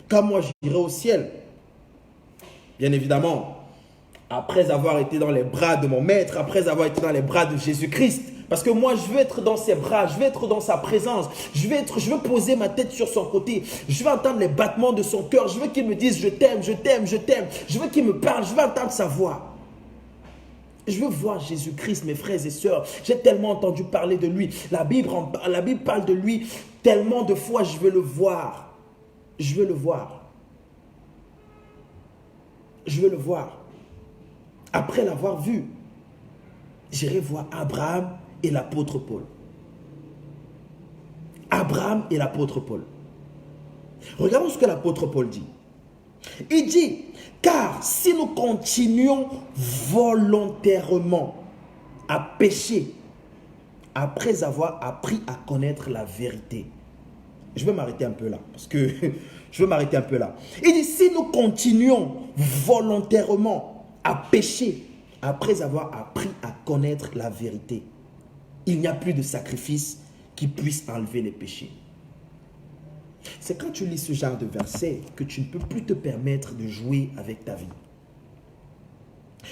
Quand moi j'irai au ciel, bien évidemment, après avoir été dans les bras de mon maître, après avoir été dans les bras de Jésus-Christ, parce que moi je veux être dans ses bras, je veux être dans sa présence, je veux poser ma tête sur son côté, je veux entendre les battements de son cœur, je veux qu'il me dise je t'aime, je t'aime, je t'aime, je veux qu'il me parle, je veux entendre sa voix. Je veux voir Jésus-Christ, mes frères et sœurs. J'ai tellement entendu parler de lui. La Bible parle de lui tellement de fois. Je veux le voir. Je veux le voir. Je veux le voir. Après l'avoir vu, j'irai voir Abraham et l'apôtre Paul. Abraham et l'apôtre Paul. Regardons ce que l'apôtre Paul dit. Il dit, car si nous continuons volontairement à pécher après avoir appris à connaître la vérité. Je vais m'arrêter un peu là, parce que je veux m'arrêter un peu là. Il dit, si nous continuons volontairement à pécher après avoir appris à connaître la vérité, il n'y a plus de sacrifice qui puisse enlever les péchés. C'est quand tu lis ce genre de verset que tu ne peux plus te permettre de jouer avec ta vie.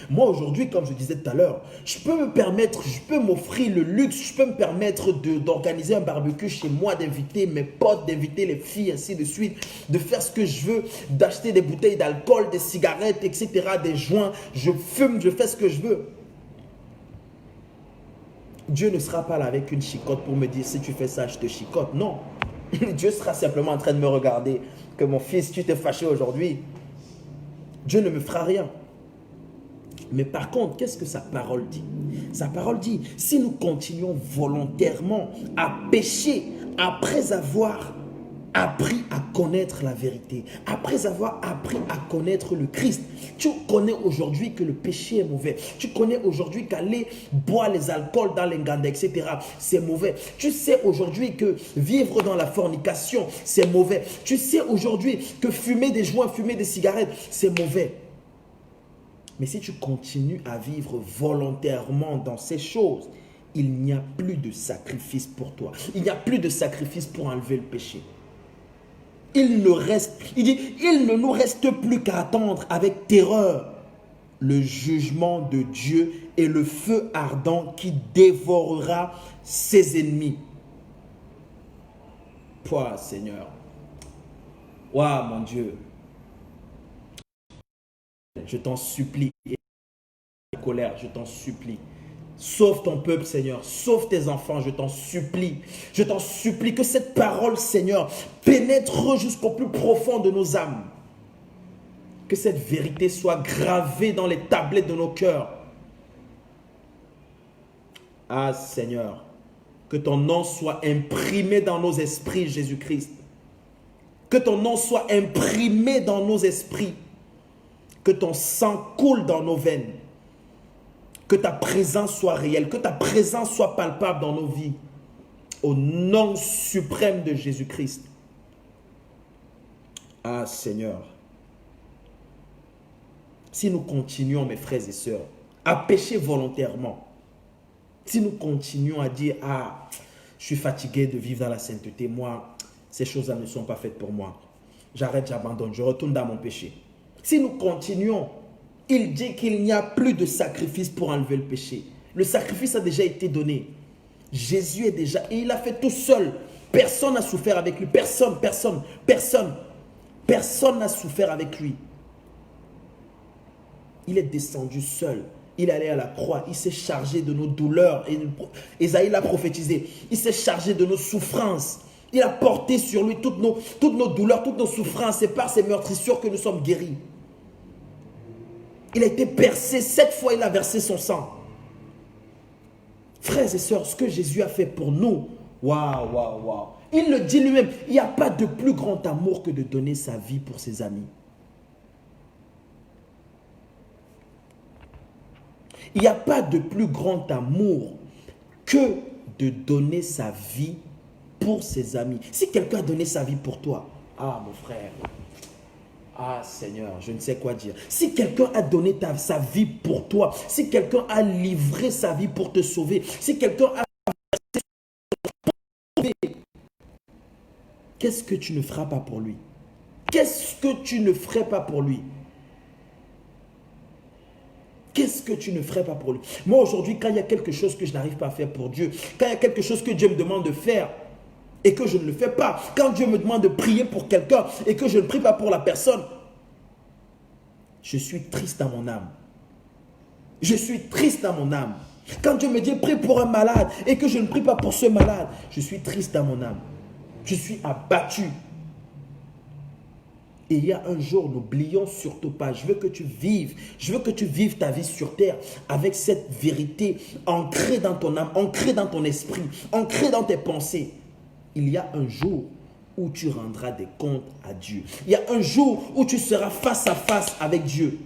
Moi aujourd'hui, comme je disais tout à l'heure, je peux m'offrir le luxe, je peux me permettre d'organiser un barbecue chez moi, d'inviter mes potes, d'inviter les filles, ainsi de suite, de faire ce que je veux, d'acheter des bouteilles d'alcool, des cigarettes, etc., des joints, je fume, je fais ce que je veux. Dieu ne sera pas là avec une chicotte pour me dire si tu fais ça, je te chicote. Non. Dieu sera simplement en train de me regarder. Que mon fils, tu t'es fâché aujourd'hui. Dieu ne me fera rien. Mais par contre, qu'est-ce que sa parole dit? Sa parole dit, si nous continuons volontairement à pécher après avoir appris à connaître la vérité, après avoir appris à connaître le Christ, tu connais aujourd'hui que le péché est mauvais. Tu connais aujourd'hui qu'aller boire les alcools dans les nganda, etc., c'est mauvais. Tu sais aujourd'hui que vivre dans la fornication, c'est mauvais. Tu sais aujourd'hui que fumer des joints, fumer des cigarettes, c'est mauvais. Mais si tu continues à vivre volontairement dans ces choses, il n'y a plus de sacrifice pour toi. Il n'y a plus de sacrifice pour enlever le péché. Il ne nous reste plus qu'à attendre avec terreur le jugement de Dieu et le feu ardent qui dévorera ses ennemis. Toi, Seigneur. Waouh, mon Dieu. Je t'en supplie, colère, je t'en supplie. Sauve ton peuple, Seigneur. Sauve tes enfants, je t'en supplie. Je t'en supplie que cette parole, Seigneur, pénètre jusqu'au plus profond de nos âmes. Que cette vérité soit gravée dans les tablettes de nos cœurs. Ah, Seigneur, que ton nom soit imprimé dans nos esprits, Jésus-Christ. Que ton nom soit imprimé dans nos esprits. Que ton sang coule dans nos veines. Que ta présence soit réelle. Que ta présence soit palpable dans nos vies. Au nom suprême de Jésus-Christ. Ah Seigneur. Si nous continuons, mes frères et sœurs, à pécher volontairement. Si nous continuons à dire, ah, je suis fatigué de vivre dans la sainteté. Moi, ces choses-là ne sont pas faites pour moi. J'arrête, j'abandonne, je retourne dans mon péché. Si nous continuons, il dit qu'il n'y a plus de sacrifice pour enlever le péché. Le sacrifice a déjà été donné. Jésus est déjà... Et il a fait tout seul. Personne n'a souffert avec lui. Personne n'a souffert avec lui. Il est descendu seul. Il est allé à la croix. Il s'est chargé de nos douleurs. Et Ésaïe l'a prophétisé. Il s'est chargé de nos souffrances. Il a porté sur lui toutes nos douleurs, toutes nos souffrances. C'est par ses meurtrissures que nous sommes guéris. Il a été percé. 7 fois, il a versé son sang. Frères et sœurs, ce que Jésus a fait pour nous, waouh, waouh, waouh. Il le dit lui-même, il n'y a pas de plus grand amour que de donner sa vie pour ses amis. Il n'y a pas de plus grand amour que de donner sa vie pour ses amis. Si quelqu'un a donné sa vie pour toi, ah mon frère, ah Seigneur, je ne sais quoi dire. Si quelqu'un a donné sa vie pour toi, si quelqu'un a livré sa vie pour te sauver, si quelqu'un a qu'est-ce que tu ne feras pas pour lui? Qu'est-ce que tu ne ferais pas pour lui? Qu'est-ce que tu ne ferais pas pour lui? Moi aujourd'hui, quand il y a quelque chose que je n'arrive pas à faire pour Dieu, quand il y a quelque chose que Dieu me demande de faire et que je ne le fais pas, quand Dieu me demande de prier pour quelqu'un et que je ne prie pas pour la personne, je suis triste dans mon âme. Je suis triste dans mon âme. Quand Dieu me dit prie pour un malade et que je ne prie pas pour ce malade, je suis triste dans mon âme. Je suis abattu. Et il y a un jour, n'oublions surtout pas, je veux que tu vives ta vie sur terre avec cette vérité ancrée dans ton âme, ancrée dans ton esprit, ancrée dans tes pensées. Il y a un jour où tu rendras des comptes à Dieu. Il y a un jour où tu seras face à face avec Dieu.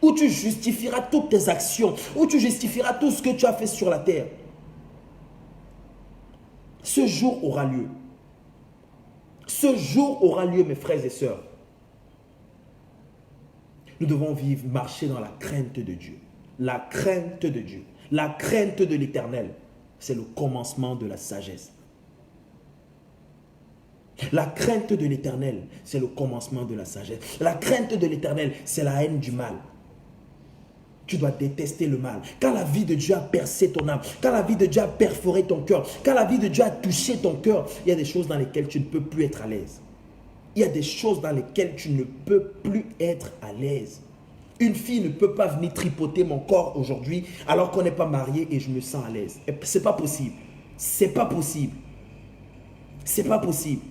Où tu justifieras toutes tes actions, où tu justifieras tout ce que tu as fait sur la terre. Ce jour aura lieu. Ce jour aura lieu, mes frères et sœurs. Nous devons marcher dans la crainte de Dieu. La crainte de Dieu. La crainte de l'Éternel. C'est le commencement de la sagesse. La crainte de l'Éternel, c'est le commencement de la sagesse. La crainte de l'Éternel, c'est la haine du mal. Tu dois détester le mal. Quand la vie de Dieu a percé ton âme, quand la vie de Dieu a perforé ton cœur, quand la vie de Dieu a touché ton cœur, il y a des choses dans lesquelles tu ne peux plus être à l'aise. Il y a des choses dans lesquelles tu ne peux plus être à l'aise. Une fille ne peut pas venir tripoter mon corps aujourd'hui alors qu'on n'est pas marié et je me sens à l'aise. C'est pas possible. C'est pas possible. C'est pas possible.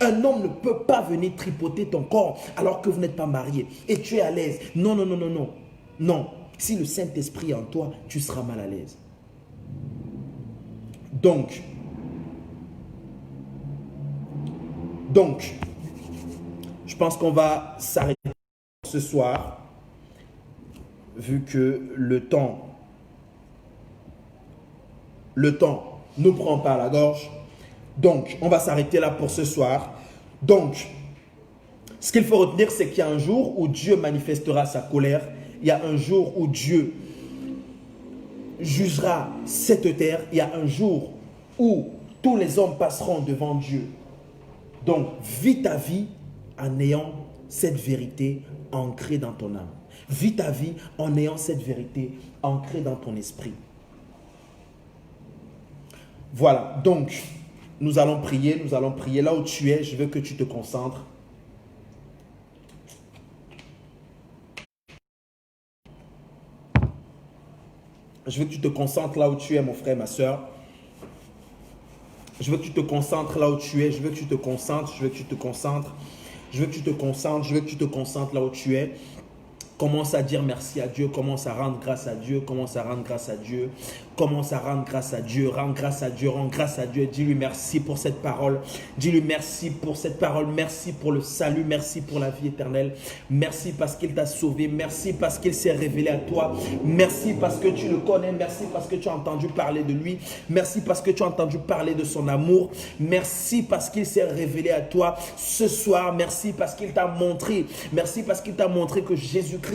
Un homme ne peut pas venir tripoter ton corps alors que vous n'êtes pas marié et tu es à l'aise. Non, non, non, non, non. Non. Si le Saint-Esprit est en toi, tu seras mal à l'aise. Donc, je pense qu'on va s'arrêter ce soir, vu que le temps nous prend pas à la gorge. Donc, on va s'arrêter là pour ce soir. Donc, ce qu'il faut retenir, c'est qu'il y a un jour où Dieu manifestera sa colère. Il y a un jour où Dieu jugera cette terre. Il y a un jour où tous les hommes passeront devant Dieu. Donc, vis ta vie en ayant cette vérité ancrée dans ton âme. Vis ta vie en ayant cette vérité ancrée dans ton esprit. Voilà, donc, nous allons prier. Là où tu es, je veux que tu te concentres. Je veux que tu te concentres là où tu es, mon frère, ma soeur. Je veux que tu te concentres là où tu es. Je veux que tu te concentres. Je veux que tu te concentres. Je veux que tu te concentres. Je veux que tu te concentres là où tu es. Commence à dire merci à Dieu. Commence à rendre grâce à Dieu. Commence à rendre grâce à Dieu. Commence à rendre grâce à Dieu. Rends grâce à Dieu. Rends grâce à Dieu. Dis-lui merci pour cette parole. Dis-lui merci pour cette parole. Merci pour le salut. Merci pour la vie éternelle. Merci parce qu'il t'a sauvé. Merci parce qu'il s'est révélé à toi. Merci parce que tu le connais. Merci parce que tu as entendu parler de lui. Merci parce que tu as entendu parler de son amour. Merci parce qu'il s'est révélé à toi ce soir. Merci parce qu'il t'a montré. Merci parce qu'il t'a montré que Jésus-Christ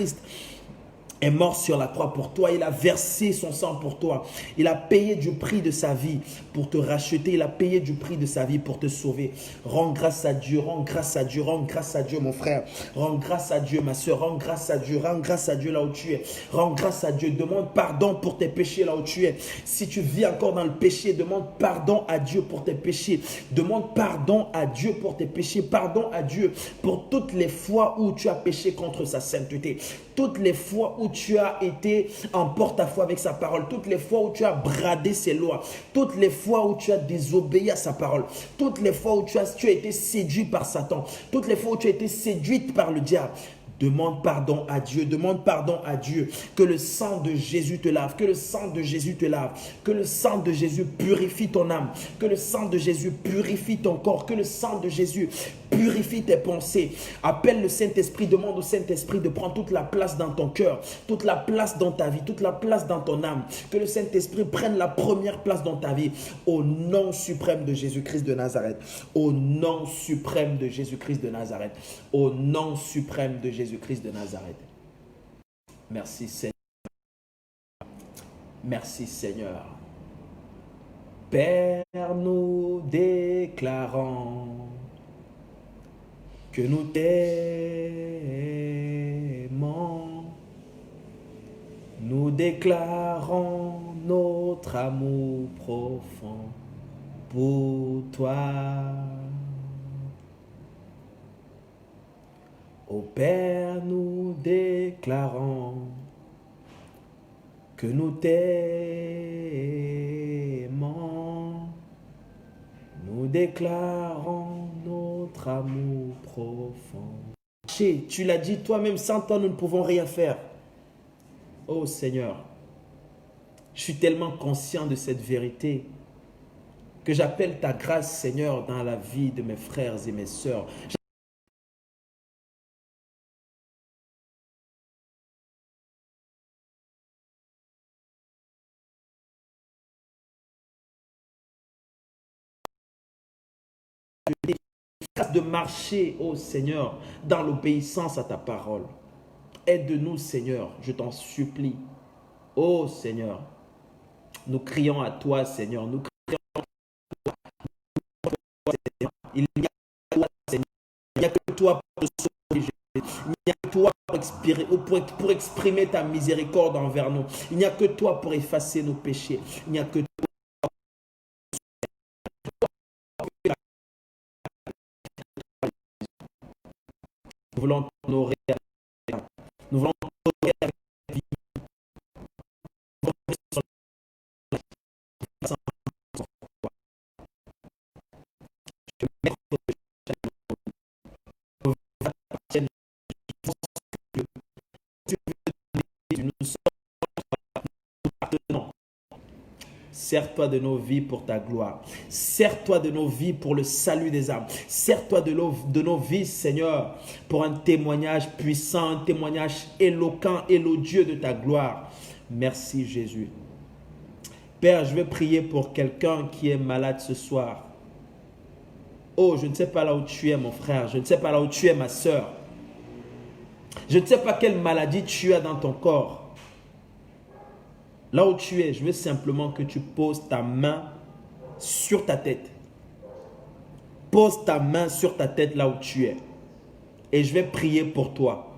est mort sur la croix pour toi. Il a versé son sang pour toi. Il a payé du prix de sa vie pour te racheter. Il a payé du prix de sa vie pour te sauver. Rends grâce à Dieu, rends grâce à Dieu, rends grâce à Dieu mon frère. Rends grâce à Dieu ma soeur, rends grâce à Dieu, rends grâce à Dieu là où tu es. Rends grâce à Dieu, demande pardon pour tes péchés là où tu es. Si tu vis encore dans le péché, demande pardon à Dieu pour tes péchés. Demande pardon à Dieu pour tes péchés. Pardon à Dieu pour toutes les fois où tu as péché contre sa sainteté. Toutes les fois où tu as été en porte-à-faux avec sa parole, toutes les fois où tu as bradé ses lois, toutes les fois où tu as désobéi à sa parole, toutes les fois où tu as été séduit par Satan, toutes les fois où tu as été séduite par le diable. Demande pardon à Dieu, demande pardon à Dieu, que le sang de Jésus te lave, que le sang de Jésus te lave, que le sang de Jésus purifie ton âme, que le sang de Jésus purifie ton corps, que le sang de Jésus purifie tes pensées. Appelle le Saint-Esprit, demande au Saint-Esprit de prendre toute la place dans ton cœur, toute la place dans ta vie, toute la place dans ton âme, que le Saint-Esprit prenne la première place dans ta vie, au nom suprême de Jésus-Christ de Nazareth, au nom suprême de Jésus-Christ de Nazareth, au nom suprême de Jésus-Christ de Nazareth. Merci Seigneur. Merci Seigneur. Père, nous déclarons que nous t'aimons. Nous déclarons notre amour profond pour toi. Ô Père, nous déclarons que nous t'aimons. Nous déclarons notre amour profond. Tu l'as dit toi-même, sans toi nous ne pouvons rien faire. Oh Seigneur, je suis tellement conscient de cette vérité que j'appelle ta grâce, Seigneur, dans la vie de mes frères et mes sœurs. De marcher, oh Seigneur, dans l'obéissance à ta parole. Aide-nous, Seigneur, je t'en supplie. Oh Seigneur, nous crions à toi, Seigneur. Nous crions à toi, Seigneur. Il n'y a que toi, Seigneur. Il n'y a que toi pour te sauver. Il n'y a que toi pour exprimer ta miséricorde envers nous. Il n'y a que toi pour effacer nos péchés. Il n'y a que toi. Nous voulons t'honorer. Nous voulons t'honorer avec la vie. Sers-toi de nos vies pour ta gloire. Sers-toi de nos vies pour le salut des âmes. Sers-toi de nos vies, Seigneur, pour un témoignage puissant, un témoignage éloquent, élodieux de ta gloire. Merci Jésus. Père, je vais prier pour quelqu'un qui est malade ce soir. Oh, je ne sais pas là où tu es, mon frère. Je ne sais pas là où tu es, ma soeur. Je ne sais pas quelle maladie tu as dans ton corps. Là où tu es, je veux simplement que tu poses ta main sur ta tête. Pose ta main sur ta tête là où tu es. Et je vais prier pour toi.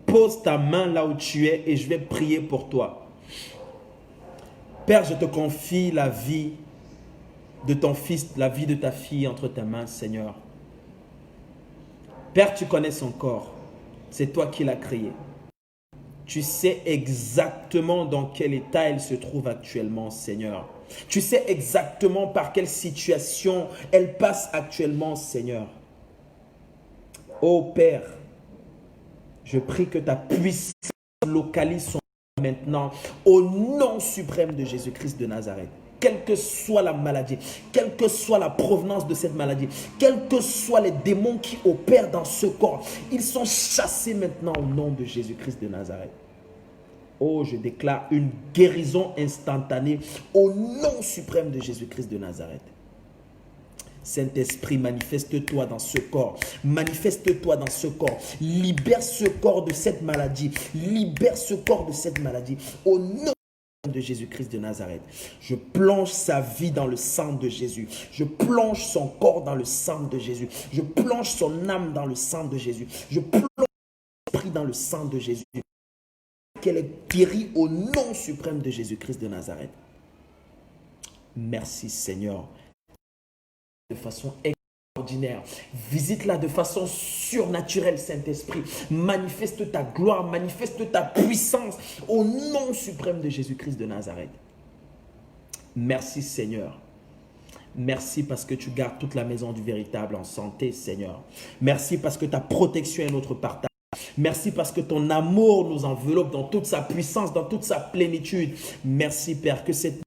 Pose ta main là où tu es et je vais prier pour toi. Père, je te confie la vie de ton fils, la vie de ta fille entre tes mains, Seigneur. Père, tu connais son corps. C'est toi qui l'as créé. Tu sais exactement dans quel état elle se trouve actuellement, Seigneur. Tu sais exactement par quelle situation elle passe actuellement, Seigneur. Ô Père, je prie que ta puissance localise son corps maintenant au nom suprême de Jésus-Christ de Nazareth. Quelle que soit la maladie, quelle que soit la provenance de cette maladie, quels que soient les démons qui opèrent dans ce corps, ils sont chassés maintenant au nom de Jésus-Christ de Nazareth. Oh, je déclare une guérison instantanée au nom suprême de Jésus-Christ de Nazareth. Saint-Esprit, manifeste-toi dans ce corps. Manifeste-toi dans ce corps. Libère ce corps de cette maladie. Libère ce corps de cette maladie. Au nom de Jésus-Christ de Nazareth. Je plonge sa vie dans le sang de Jésus. Je plonge son corps dans le sang de Jésus. Je plonge son âme dans le sang de Jésus. Je plonge son esprit dans le sang de Jésus. Qu'elle est guérie au nom suprême de Jésus-Christ de Nazareth. Merci Seigneur. De façon extraordinaire. Visite-la de façon surnaturelle, Saint-Esprit. Manifeste ta gloire, manifeste ta puissance au nom suprême de Jésus-Christ de Nazareth. Merci Seigneur. Merci parce que tu gardes toute la maison du véritable en santé, Seigneur. Merci parce que ta protection est notre partage. Merci parce que ton amour nous enveloppe dans toute sa puissance, dans toute sa plénitude. Merci Père que cette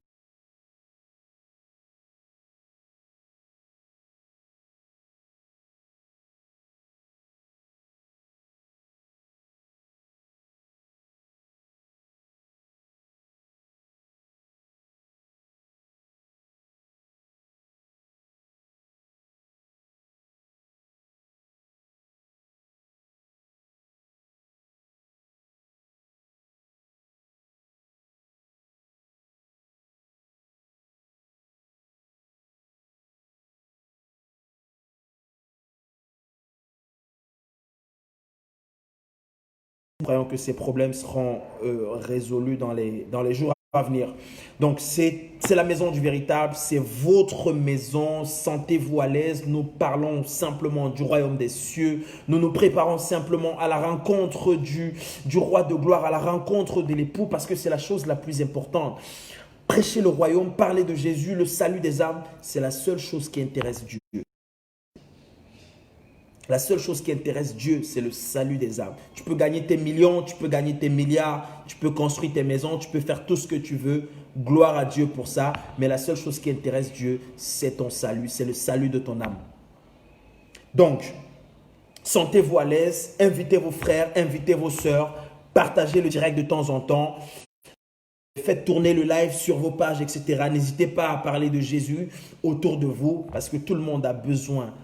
croyons que ces problèmes seront résolus dans les jours à venir. Donc, c'est la maison du véritable, c'est votre maison. Sentez-vous à l'aise. Nous parlons simplement du royaume des cieux. Nous nous préparons simplement à la rencontre du roi de gloire, à la rencontre de l'époux, parce que c'est la chose la plus importante. Prêcher le royaume, parler de Jésus, le salut des âmes, c'est la seule chose qui intéresse Dieu. La seule chose qui intéresse Dieu, c'est le salut des âmes. Tu peux gagner tes millions, tu peux gagner tes milliards, tu peux construire tes maisons, tu peux faire tout ce que tu veux. Gloire à Dieu pour ça. Mais la seule chose qui intéresse Dieu, c'est ton salut, c'est le salut de ton âme. Donc, sentez-vous à l'aise, invitez vos frères, invitez vos sœurs, partagez le direct de temps en temps. Faites tourner le live sur vos pages, etc. N'hésitez pas à parler de Jésus autour de vous parce que tout le monde a besoin